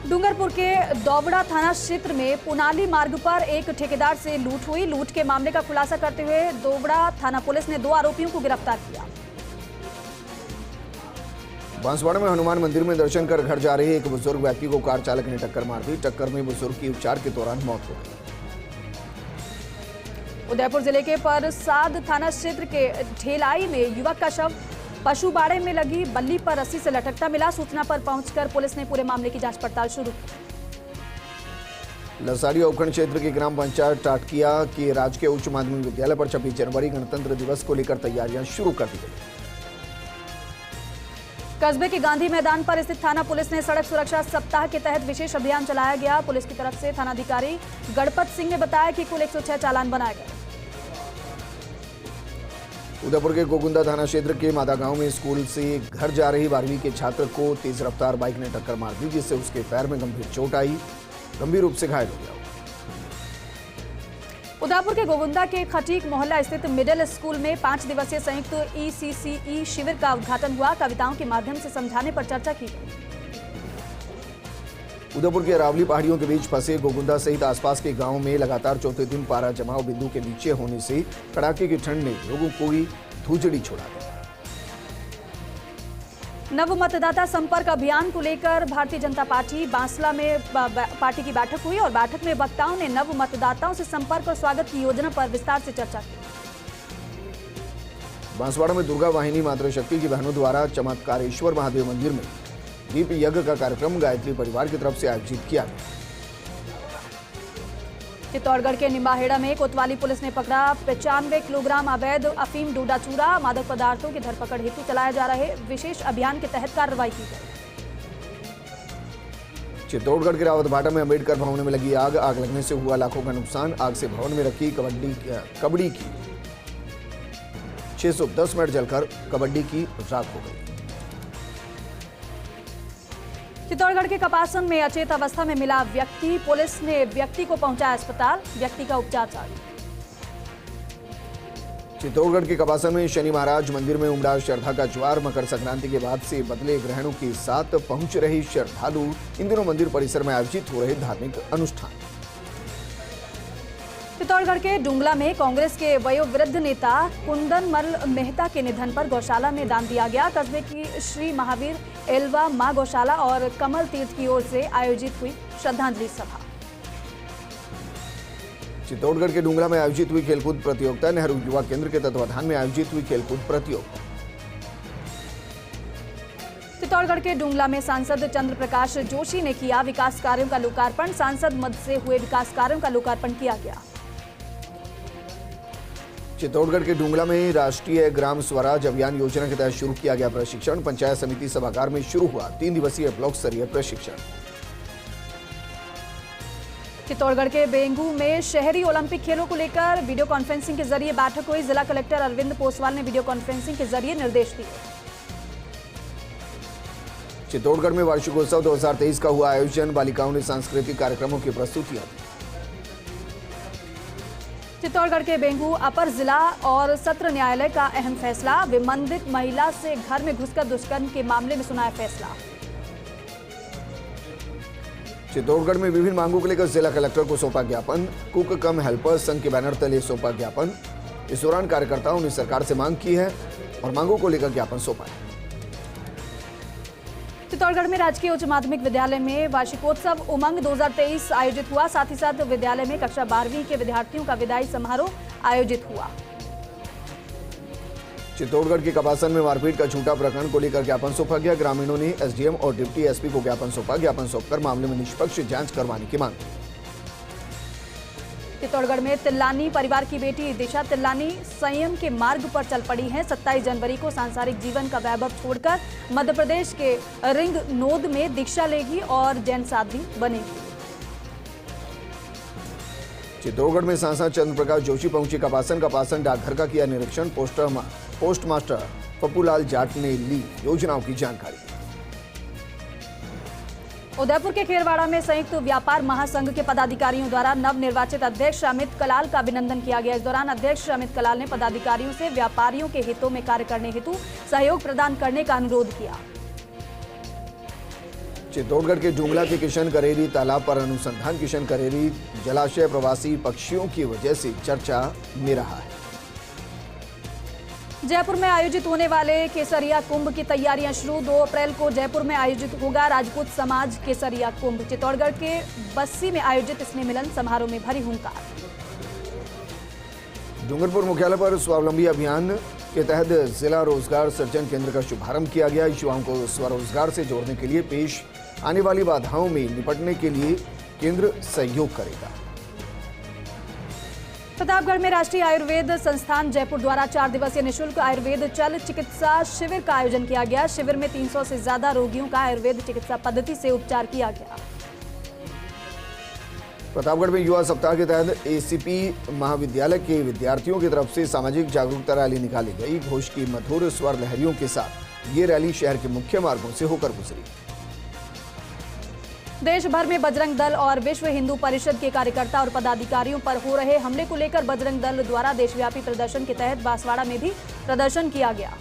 डूंगरपुर के दौबड़ा थाना क्षेत्र में पुनाली मार्ग पर एक ठेकेदार से लूट हुई। लूट के मामले का खुलासा करते हुए दौबड़ा थाना पुलिस ने 2 आरोपियों को गिरफ्तार किया। बांसवाड़ा में हनुमान मंदिर में दर्शन कर घर जा रहे एक बुजुर्ग व्यक्ति को कार चालक ने टक्कर मार दी। टक्कर में बुजुर्ग की उपचार के दौरान मौत हो गई। उदयपुर जिले के परसाद थाना क्षेत्र के ढेलाई में युवक का शव पशु बाड़े में लगी बल्ली पर रस्सी से लटकता मिला। सूचना पर पहुंचकर पुलिस ने पूरे मामले की जांच पड़ताल शुरू की। लसाड़िया उपखंड क्षेत्र की ग्राम पंचायत टाटकिया के राजकीय उच्च माध्यमिक विद्यालय पर 26 जनवरी गणतंत्र दिवस को लेकर तैयारियां शुरू कर दी गई। कस्बे के गांधी मैदान पर स्थित थाना पुलिस ने सड़क सुरक्षा सप्ताह के तहत विशेष अभियान चलाया गया। पुलिस की तरफ से थानाधिकारी गणपत सिंह ने बताया कि कुल 106 चालान बनाए गए। उदयपुर के गोगुंदा थाना क्षेत्र के मादा गांव में स्कूल से घर जा रही 12वीं के छात्र को तेज रफ्तार बाइक ने टक्कर मार दी, जिससे उसके पैर में गंभीर चोट आई, गंभीर रूप से घायल हो गया। उदयपुर के गोगुंदा के खटीक मोहल्ला स्थित मिडिल स्कूल में 5 दिवसीय संयुक्त ECCE शिविर का उद्घाटन हुआ। कविताओं के माध्यम से समझाने पर चर्चा की गई। उदयपुर के अरावली पहाड़ियों के बीच फंसे गोगुंदा सहित आसपास के गांवों में लगातार चौथे दिन पारा जमाव बिंदु के नीचे होने से कड़ाके की ठंड ने लोगों को धूचड़ी छोड़ा दी। नव मतदाता संपर्क अभियान को लेकर भारतीय जनता पार्टी बांसला में पार्टी की बैठक हुई और बैठक में वक्ताओं ने नव मतदाताओं से संपर्क और स्वागत की योजना पर विस्तार से चर्चा की। बांसवाड़ा में दुर्गा वाहिनी मातृशक्ति की बहनों द्वारा चमत्कारेश्वर महादेव मंदिर में दीप यज्ञ का कार्यक्रम गायत्री परिवार की तरफ से आयोजित किया गया। चित्तौड़गढ़ के निम्बाहेड़ा में कोतवाली पुलिस ने पकड़ा 95 किलोग्राम अवैध अफीम डोडा चूरा। मादक पदार्थों की धरपकड़ हेतु चलाए जा रहे विशेष अभियान के तहत कार्रवाई की गई। चित्तौड़गढ़ के रावतभाटा में अंबेडकर भवन में लगी आग लगने से हुआ लाखों का नुकसान। आग से भवन में रखी कबड्डी की 610 मिनट जलकर कबड्डी की राख हो गई। चित्तौड़गढ़ के कपासन में अचेत अवस्था में मिला व्यक्ति। पुलिस ने व्यक्ति को पहुंचाया अस्पताल। व्यक्ति का उपचार जारी। चित्तौड़गढ़ के कपासन में शनि महाराज मंदिर में उमड़ा श्रद्धा का ज्वार। मकर संक्रांति के बाद से बदले ग्रहणों के साथ पहुंच रही श्रद्धालु। इन दिनों मंदिर परिसर में आयोजित हो रहे धार्मिक अनुष्ठान। चित्तौड़गढ़ के डुंगला में कांग्रेस के वयोवृद्ध नेता कुंदनमल मेहता के निधन पर गौशाला में दान दिया गया। कस्बे की श्री महावीर एल्वा मां गौशाला और कमल तीर्थ की ओर से आयोजित हुई श्रद्धांजलि सभा। चित्तौड़गढ़ के डुंगला में आयोजित हुई खेलकूद प्रतियोगिता। नेहरू युवा केंद्र के तत्वाधान में आयोजित हुई खेलकूद प्रतियोगिता। चित्तौड़गढ़ के डुंगला में सांसद चंद्र प्रकाश जोशी ने किया विकास कार्यों का लोकार्पण। सांसद मद से हुए विकास कार्यों का लोकार्पण किया गया। चित्तौड़गढ़ के डुंगला में राष्ट्रीय ग्राम स्वराज अभियान योजना के तहत शुरू किया गया प्रशिक्षण। पंचायत समिति सभागार में शुरू हुआ 3 दिवसीय ब्लॉक स्तरीय प्रशिक्षण। चित्तौड़गढ़ के बेंगू में शहरी ओलंपिक खेलों को लेकर वीडियो कॉन्फ्रेंसिंग के जरिए बैठक हुई। जिला कलेक्टर अरविंद पोसवाल ने वीडियो कॉन्फ्रेंसिंग के जरिए निर्देश दिए। चित्तौड़गढ़ में वार्षिकोत्सव 2023 का हुआ आयोजन। बालिकाओं ने सांस्कृतिक कार्यक्रमों की प्रस्तुतियां दी। चित्तौड़गढ़ के बेंगू अपर जिला और सत्र न्यायालय का अहम फैसला। विमंदित महिला से घर में घुसकर दुष्कर्म के मामले में सुनाया फैसला। चित्तौड़गढ़ में विभिन्न मांगों को लेकर जिला कलेक्टर को सौंपा ज्ञापन। कुक कम हेल्पर्स संघ के बैनर तले सौंपा ज्ञापन। इस दौरान कार्यकर्ताओं ने सरकार से मांग की है और मांगों को लेकर ज्ञापन सौंपा है। चित्तौड़गढ़ में राजकीय उच्च माध्यमिक विद्यालय में वार्षिकोत्सव उमंग 2023 आयोजित हुआ। साथ ही साथ विद्यालय में कक्षा 12वीं के विद्यार्थियों का विदाई समारोह आयोजित हुआ। चित्तौड़गढ़ के कपासन में मारपीट का झूठा प्रकरण को लेकर ज्ञापन सौंपा गया। ग्रामीणों ने एसडीएम और डिप्टी एसपी को ज्ञापन सौंपा। ज्ञापन सौंपकर मामले में निष्पक्ष जांच करवाने की मांग। चित्तौड़गढ़ में तिल्लानी परिवार की बेटी दिशा तिल्लानी संयम के मार्ग पर चल पड़ी हैं। 27 जनवरी को सांसारिक जीवन का वैभव छोड़कर मध्य प्रदेश के रिंग नोद में दीक्षा लेगी और जैन साध्वी बनेगी। चित्तौड़गढ़ में सांसद चंद्र प्रकाश जोशी पहुंचे कपासन। कपासन डाकघर का किया निरीक्षण। पोस्ट मास्टर पप्पूलाल जाट ने ली योजनाओं की जानकारी। उदयपुर के खेरवाड़ा में संयुक्त व्यापार महासंघ के पदाधिकारियों द्वारा नवनिर्वाचित अध्यक्ष अमित कलाल का अभिनंदन किया गया। इस दौरान अध्यक्ष अमित कलाल ने पदाधिकारियों से व्यापारियों के हितों में कार्य करने हेतु सहयोग प्रदान करने का अनुरोध किया। चित्तौड़गढ़ के डुंगला के किशन करेरी तालाब पर अनुसंधान। किशन करेरी जलाशय प्रवासी पक्षियों की वजह से चर्चा में रहा है। जयपुर में आयोजित होने वाले केसरिया कुंभ की तैयारियां शुरू। 2 अप्रैल को जयपुर में आयोजित होगा राजपूत समाज केसरिया कुंभ। चित्तौड़गढ़ के बस्सी में आयोजित स्नेह मिलन समारोह में भरी हुंकार। डूंगरपुर मुख्यालय पर स्वावलंबी अभियान के तहत जिला रोजगार सृजन केंद्र का शुभारंभ किया गया। युवाओं को स्वरोजगार से जोड़ने के लिए पेश आने वाली बाधाओं में निपटने के लिए केंद्र सहयोग करेगा। प्रतापगढ़ में राष्ट्रीय आयुर्वेद संस्थान जयपुर द्वारा 4 दिवसीय निःशुल्क आयुर्वेद चल चिकित्सा शिविर का आयोजन किया गया। शिविर में 300 से ज्यादा रोगियों का आयुर्वेद चिकित्सा पद्धति से उपचार किया गया। प्रतापगढ़ में युवा सप्ताह के तहत एसीपी महाविद्यालय के विद्यार्थियों की तरफ से सामाजिक जागरूकता रैली निकाली गई। घोष की मधुर स्वर लहरियों के साथ ये रैली शहर के मुख्य मार्गों से होकर गुजरी। देश भर में बजरंग दल और विश्व हिंदू परिषद के कार्यकर्ता और पदाधिकारियों पर हो रहे हमले को लेकर बजरंग दल द्वारा देशव्यापी प्रदर्शन के तहत बांसवाड़ा में भी प्रदर्शन किया गया।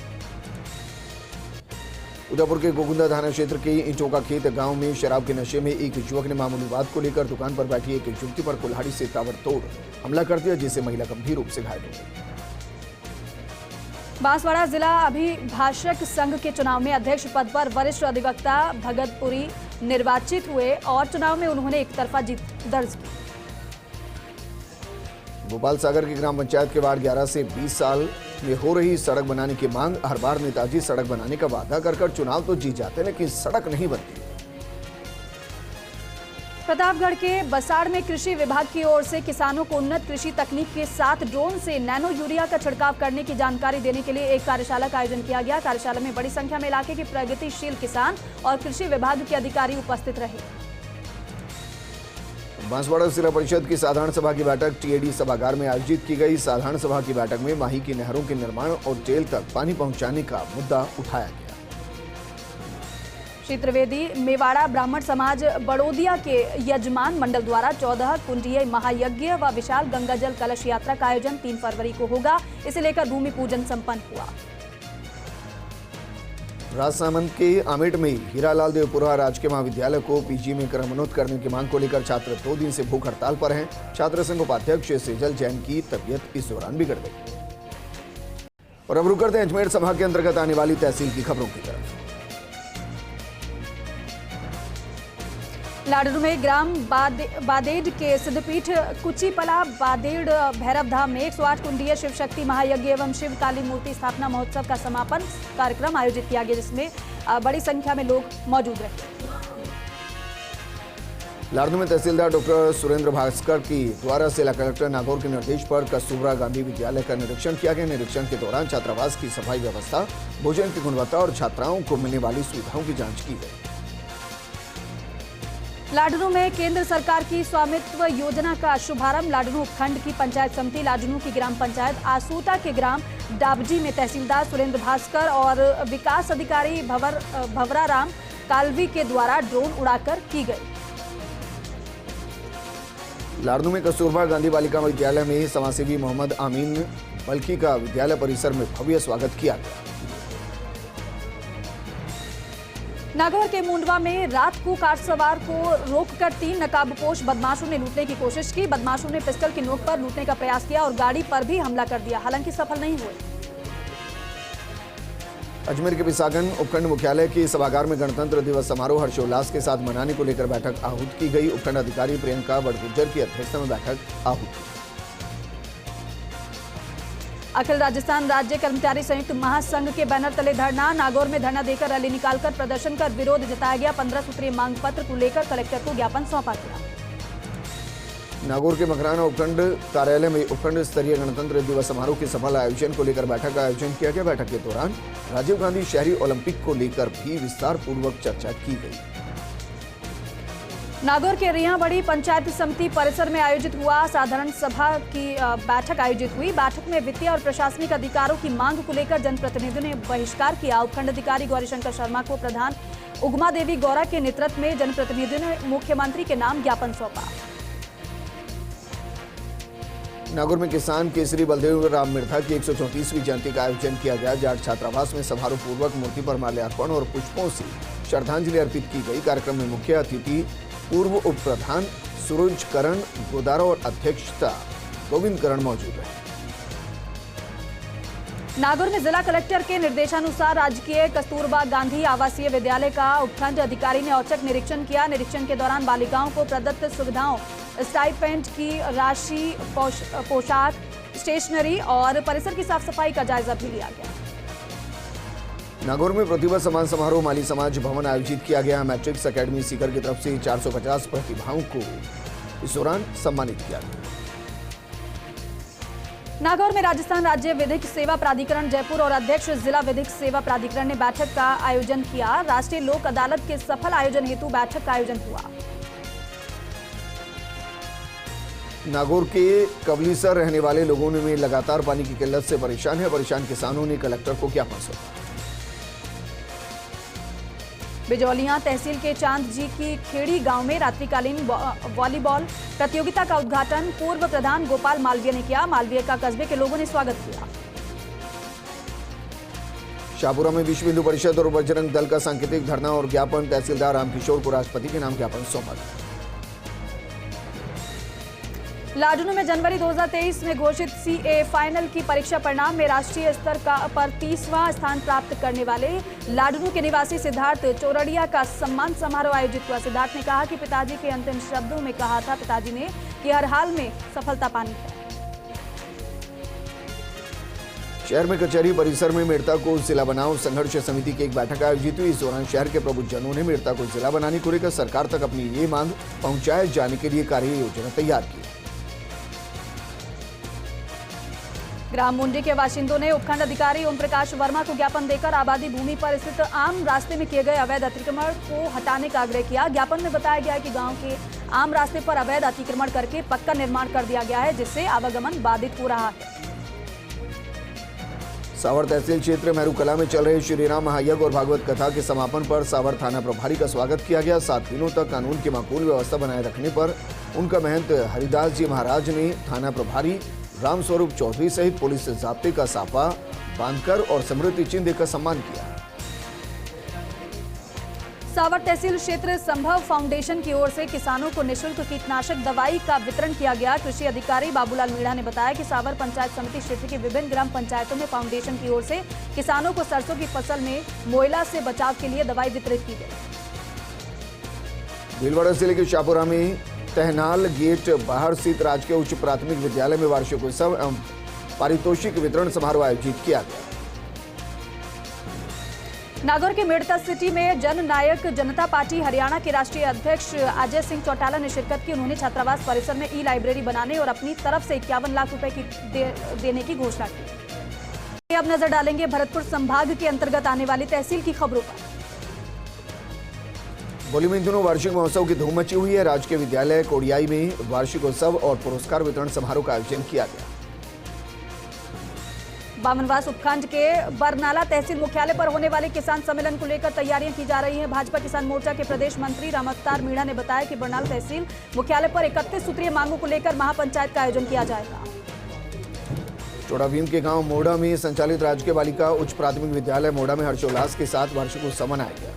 उदयपुर के गोकुंदा थाना क्षेत्र के ईंटों का खेत गांव में शराब के नशे में एक युवक ने मामूली बात को लेकर दुकान पर बैठी एक युवती पर कुल्हाड़ी से ताबड़तोड़ हमला कर दिया, जिससे महिला गंभीर रूप से घायल हो गई। बांसवाड़ा जिला अभिभाषक संघ के चुनाव में अध्यक्ष पद पर वरिष्ठ अधिवक्ता भगतपुरी निर्वाचित हुए और चुनाव में उन्होंने एक तरफा जीत दर्ज की। भोपाल सागर की ग्राम पंचायत के वार्ड 11 से 20 साल में हो रही सड़क बनाने की मांग। हर बार नेताजी सड़क बनाने का वादा कर चुनाव तो जीत जाते हैं, लेकिन सड़क नहीं बनती। प्रतापगढ़ के बसाड़ में कृषि विभाग की ओर से किसानों को उन्नत कृषि तकनीक के साथ ड्रोन से नैनो यूरिया का छिड़काव करने की जानकारी देने के लिए एक कार्यशाला का आयोजन किया गया। कार्यशाला में बड़ी संख्या में इलाके के प्रगतिशील किसान और कृषि विभाग के अधिकारी उपस्थित रहे। बांसवाड़ा जिला परिषद की साधारण सभा की बैठक टीएडी सभागार में आयोजित की गई। साधारण सभा की बैठक में माही की नहरों के निर्माण और जेल तक पानी पहुंचाने का मुद्दा उठाया गया। श्री त्रिवेदी मेवाड़ा ब्राह्मण समाज बड़ोदिया के यजमान मंडल द्वारा 14 कुंडीय महायज्ञ व विशाल गंगाजल कलश यात्रा का आयोजन 3 फरवरी को होगा। इसे लेकर भूमि पूजन संपन्न हुआ। राजसमंद के आमेट में हीरालाल देवपुरा राजकीय महाविद्यालय को पीजी में क्रमोन्नत करने की मांग को लेकर छात्र 2 दिन से भूख हड़ताल पर हैं। छात्र संघ उपाध्यक्ष सेजल जैन की तबीयत इस दौरान बिगड़ गई। और अब रुक करते हैं अजमेर सभा के अंतर्गत आने वाली तहसील की खबरों की तरफ। लाडरू में ग्राम बादेड़ के सिद्धपीठ कुचीपला बादेड़ भैरव धाम में 108 कुंडीय शिव शक्ति महायज्ञ एवं शिव काली मूर्ति स्थापना महोत्सव का समापन कार्यक्रम आयोजित किया गया, जिसमें बड़ी संख्या में लोग मौजूद रहे। लाडरू में तहसीलदार डॉक्टर सुरेंद्र भास्कर की द्वारा जिला कलेक्टर नागौर के निर्देश पर कस्तूरबा गांधी विद्यालय का निरीक्षण किया गया। निरीक्षण के दौरान छात्रावास की सफाई व्यवस्था, भोजन की गुणवत्ता और छात्राओं को मिलने वाली सुविधाओं की जांच की गई। लाडनू में केंद्र सरकार की स्वामित्व योजना का शुभारंभ। लाडनू उपखंड की पंचायत समिति लाडनू की ग्राम पंचायत आसूटा के ग्राम डाबजी में तहसीलदार सुरेंद्र भास्कर और विकास अधिकारी भवराराम कालवी के द्वारा ड्रोन उड़ाकर की गई। लाडनू में कस्तूरबा गांधी बालिका विद्यालय में समाजसेवी मोहम्मद आमीन बल्कि का विद्यालय परिसर में भव्य स्वागत किया गया। नागौर के मुंडवा में रात को कार सवार को रोककर 3 नकाबपोश बदमाशों ने लूटने की कोशिश की। बदमाशों ने पिस्टल की नोक पर लूटने का प्रयास किया और गाड़ी पर भी हमला कर दिया, हालांकि सफल नहीं हुए। अजमेर के बिसागन उपखंड मुख्यालय के सभागार में गणतंत्र दिवस समारोह हर्षोल्लास के साथ मनाने को लेकर बैठक आहूत की गई। उपखंड अधिकारी प्रियंका बड़गुज्जर की अध्यक्षता में बैठक आहूत की। अखिल राजस्थान राज्य कर्मचारी संयुक्त महासंघ के बैनर तले धरना। नागौर में धरना देकर रैली निकालकर प्रदर्शन कर विरोध जताया गया। 15 सूत्रीय मांग पत्र को लेकर कलेक्टर को ज्ञापन सौंपा गया। नागौर के मकराना उपखंड कार्यालय में उपखंड स्तरीय गणतंत्र दिवस समारोह के सफल आयोजन को लेकर बैठक का आयोजन किया गया। बैठक के दौरान राजीव गांधी शहरी ओलंपिक को लेकर भी विस्तार पूर्वक चर्चा की गई। नागौर के रियाबड़ी पंचायत समिति परिसर में आयोजित हुआ साधारण सभा की बैठक आयोजित हुई। बैठक में वित्तीय और प्रशासनिक अधिकारों की मांग को लेकर जनप्रतिनिधियों ने बहिष्कार किया। उपखंड अधिकारी गौरीशंकर शर्मा को प्रधान उगमा देवी गौरा के नेतृत्व में जनप्रतिनिधियों ने मुख्यमंत्री के नाम ज्ञापन सौंपा। नागौर में किसान केसरी बलदेव राम मिर्धा की 134वीं जयंती का आयोजन किया गया। जाट छात्रावास में समारोह पूर्वक मूर्ति पर माल्यार्पण और पुष्पों से श्रद्धांजलि अर्पित की गई। कार्यक्रम में मुख्य अतिथि पूर्व उप प्रधान सूरज करण गोदारा और अध्यक्षता गोविंद करण मौजूद रहे। नागौर में जिला कलेक्टर के निर्देशानुसार राजकीय कस्तूरबा गांधी आवासीय विद्यालय का उपखंड अधिकारी ने औचक निरीक्षण किया। निरीक्षण के दौरान बालिकाओं को प्रदत्त सुविधाओं, स्टाइपेंड की राशि, पोशाक, स्टेशनरी और परिसर की साफ सफाई का जायजा भी लिया गया। नागौर में प्रतिभा सम्मान समारोह माली समाज भवन आयोजित किया गया। मैट्रिक्स एकेडमी सीकर की तरफ से 450 प्रतिभाओं को इस दौरान सम्मानित किया गया। नागौर में राजस्थान राज्य विधिक सेवा प्राधिकरण जयपुर और अध्यक्ष जिला विधिक सेवा प्राधिकरण ने बैठक का आयोजन किया। राष्ट्रीय लोक अदालत के सफल आयोजन हेतु बैठक का आयोजन हुआ। नागौर के कवलीसर रहने वाले लोगों में लगातार पानी की किल्लत से परेशान है। परेशान किसानों ने कलेक्टर को ज्ञापन सौंपा। बिजौलियां तहसील के चांद जी की खेड़ी गांव में रात्रिकालीन वॉलीबॉल प्रतियोगिता का उद्घाटन पूर्व प्रधान गोपाल मालवीय ने किया। मालवीय का कस्बे के लोगों ने स्वागत किया। शाहपुरा में विश्व हिंदू परिषद और बजरंग दल का सांकेतिक धरना और ज्ञापन। तहसीलदार रामकिशोर को राष्ट्रपति के नाम ज्ञापन सौंपा गया। लाडनू में जनवरी 2023 में घोषित सीए फाइनल की परीक्षा परिणाम में राष्ट्रीय स्तर पर 30वां स्थान प्राप्त करने वाले लाडनू के निवासी सिद्धार्थ चौरड़िया का सम्मान समारोह आयोजित हुआ। सिद्धार्थ ने कहा कि पिताजी के अंतिम शब्दों में कहा था पिताजी ने कि हर हाल में सफलता पानी है। शहर में कचहरी परिसर में मेड़ता को जिला बनाओ संघर्ष समिति की एक बैठक आयोजित हुई। इस दौरान शहर के प्रबुद्धजनों ने मेड़ता को जिला बनाने को लेकर सरकार तक अपनी ये मांग पहुंचाए जाने के लिए कार्य योजना तैयार की। ग्राम मुंडी के बाशिंदों ने उपखंड अधिकारी ओम प्रकाश वर्मा को ज्ञापन देकर आबादी भूमि पर स्थित आम रास्ते में किए गए अवैध अतिक्रमण को हटाने का आग्रह किया। ज्ञापन में बताया गया है कि गांव के आम रास्ते पर अवैध अतिक्रमण करके पक्का निर्माण कर दिया गया है, जिससे आवागमन बाधित हो रहा है। सावर तहसील क्षेत्र मेहरूकला में चल रहे श्रीराम महायज्ञ और भागवत कथा के समापन पर सावर थाना प्रभारी का स्वागत किया गया। 7 दिनों तक कानून की माकूल व्यवस्था बनाए रखने पर उनका महंत हरिदास जी महाराज ने थाना प्रभारी रामस्वरूप चौधरी सहित पुलिस जाब्ते का साफा बांधकर और स्मृति चिन्ह देकर सम्मान किया। सावर तहसील क्षेत्र संभव फाउंडेशन की ओर से किसानों को निःशुल्क कीटनाशक दवाई का वितरण किया गया। कृषि अधिकारी बाबूलाल मीणा ने बताया कि सावर पंचायत समिति क्षेत्र की विभिन्न ग्राम पंचायतों में फाउंडेशन की ओर से किसानों को सरसों की फसल में मोयला से बचाव के लिए दवाई वितरित की गई। भीलवाड़ा जिले के शाहपुरा में तहनाल गेट बाहर स्थित राजकीय उच्च प्राथमिक विद्यालय में वार्षिकोत्सव एवं पारितोषिक वितरण समारोह आयोजित किया गया। नागौर के मेड़ता सिटी में जन नायक जनता पार्टी हरियाणा के राष्ट्रीय अध्यक्ष अजय सिंह चौटाला ने शिरकत की। उन्होंने छात्रावास परिसर में ई लाइब्रेरी बनाने और अपनी तरफ से 51 लाख रुपए की देने की घोषणा की। अब नजर डालेंगे भरतपुर संभाग के अंतर्गत आने वाली तहसील की खबरों पर। बोली में इन दिनों वार्षिक महोत्सव की धूम मची हुई है। राजकीय विद्यालय कोडियाई में वार्षिकोत्सव और पुरस्कार वितरण समारोह का आयोजन किया गया। बामनवास उपखंड के बरनाला तहसील मुख्यालय पर होने वाले किसान सम्मेलन को लेकर तैयारियां की जा रही हैं। भाजपा किसान मोर्चा के प्रदेश मंत्री राम अवतार मीणा ने बताया कि बरनाला तहसील मुख्यालय पर 31 सूत्रीय मांगों को लेकर महापंचायत का आयोजन किया जाएगा। चौड़ा भीम के गांव मोड़ा में संचालित राजकीय बालिका उच्च प्राथमिक विद्यालय मोड़ा में हर्षोल्लास के साथ वार्षिकोत्सव मनाया गया।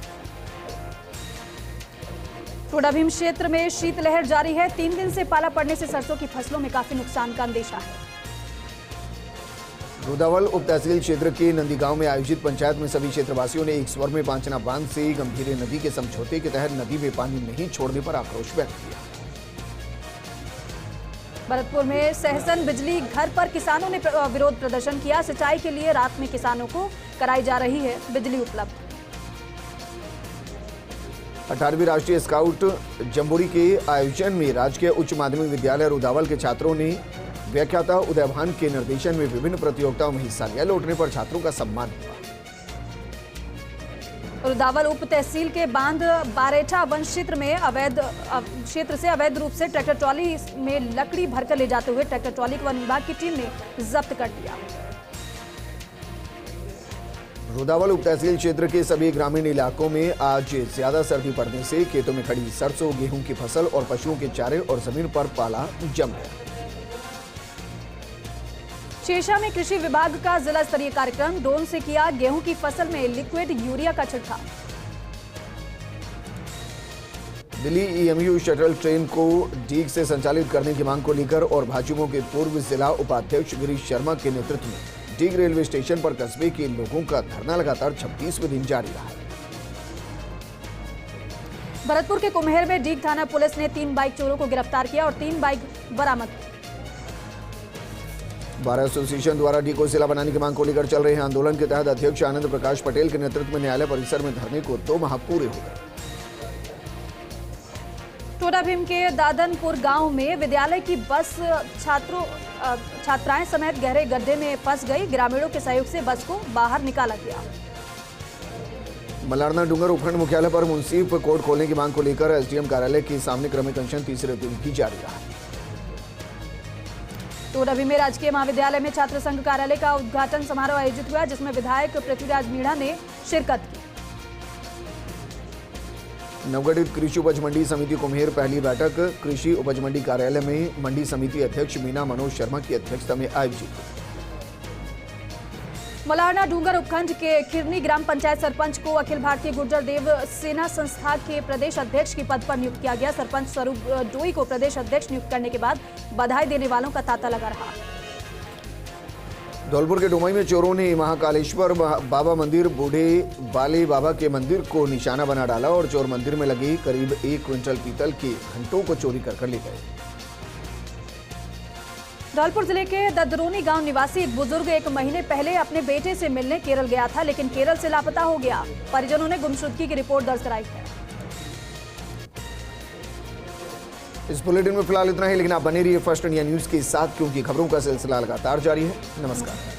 चौड़ा भीम क्षेत्र में शीतलहर जारी है। 3 दिन से पाला पड़ने से सरसों की फसलों में काफी नुकसान का अंदेशा है। रुदावल उप तहसील क्षेत्र के नंदीगांव में आयोजित पंचायत में सभी क्षेत्रवासियों ने एक स्वर में पांचना बांध से गंभीर नदी के समझौते के तहत नदी में पानी नहीं छोड़ने पर आक्रोश व्यक्त किया। भरतपुर में सहसन बिजली घर पर किसानों ने विरोध प्रदर्शन किया। सिंचाई के लिए रात में किसानों को कराई जा रही है बिजली उपलब्ध। 18वीं राष्ट्रीय स्काउट जम्बोरी के आयोजन में राजकीय उच्च माध्यमिक विद्यालय रुदावल के छात्रों ने व्याख्याता उदय भान के निर्देशन में विभिन्न प्रतियोगिताओं में हिस्सा लिया। लौटने पर छात्रों का सम्मान हुआ। रुदावल उप तहसील के बांध बारेठा वन क्षेत्र से अवैध रूप से ट्रैक्टर ट्रॉली में लकड़ी भरकर ले जाते हुए ट्रैक्टर ट्रॉली को वन विभाग की टीम ने जब्त कर लिया। रुदावल उप तहसील क्षेत्र के सभी ग्रामीण इलाकों में आज ज्यादा सर्दी पड़ने से खेतों में खड़ी सरसों, गेहूं की फसल और पशुओं के चारे और जमीन पर पाला जम गया। शेषा में कृषि विभाग का जिला स्तरीय कार्यक्रम ड्रोन से किया गेहूं की फसल में लिक्विड यूरिया का छिड़काव। दिल्ली ईएमयू शटल ट्रेन को डीग से संचालित करने की मांग को लेकर और भाजपा के पूर्व जिला उपाध्यक्ष गिरीश शर्मा के नेतृत्व में डीग रेलवे स्टेशन पर कस्बे के लोगों का धरना लगातार 26वें दिन जारी रहा। भरतपुर के कुम्हेर में डीग थाना पुलिस ने 3 बाइक चोरों को गिरफ्तार किया और 3 बाइक बरामद की। बार एसोसिएशन द्वारा डी को जिला बनाने की मांग को लेकर चल रहे हैं आंदोलन के तहत अध्यक्ष आनंद प्रकाश पटेल के नेतृत्व में न्यायालय परिसर में धरने को 2 माह पूरे हो गए। चौड़ा भीम के दादनपुर गांव में विद्यालय की बस छात्राएं समेत गहरे गड्ढे में फंस गई। ग्रामीणों के सहयोग से बस को बाहर निकाला गया। मलारना डूंगर उपखंड मुख्यालय पर मुंसिफ कोर्ट खोलने की मांग को लेकर एसडीएम कार्यालय के सामने क्रमिक अनशन तीसरे दिन भी जारी रहा। चौड़ा भीम में राजकीय महाविद्यालय में छात्र संघ कार्यालय का उद्घाटन समारोह आयोजित हुआ, जिसमें विधायक पृथ्वीराज मीणा ने शिरकत की। नवगठित कृषि उपज मंडी समिति कुम्हेर पहली बैठक कृषि उपज मंडी कार्यालय में मंडी समिति अध्यक्ष मीना मनोज शर्मा की अध्यक्षता में आयोजित हुई। मलारना डूंगर उपखंड के खिरनी ग्राम पंचायत सरपंच को अखिल भारतीय गुर्जर देव सेना संस्था के प्रदेश अध्यक्ष के पद पर नियुक्त किया गया। सरपंच स्वरूप डोई को प्रदेश अध्यक्ष नियुक्त करने के बाद बधाई देने वालों का तांता लगा रहा। धौलपुर के डोमई में चोरों ने महाकालेश्वर बाबा मंदिर बूढ़े बाले बाबा के मंदिर को निशाना बना डाला और चोर मंदिर में लगे करीब 1 क्विंटल पीतल के घंटों को चोरी कर ले गए। धौलपुर जिले के ददरोनी गांव निवासी एक बुजुर्ग 1 महीने पहले अपने बेटे से मिलने केरल गया था, लेकिन केरल से लापता हो गया। परिजनों ने गुमशुदगी की रिपोर्ट दर्ज कराई है। इस बुलेटिन में फिलहाल इतना ही, लेकिन आप बने रहिए फर्स्ट इंडिया न्यूज के साथ, क्योंकि खबरों का सिलसिला लगातार जारी है। नमस्कार।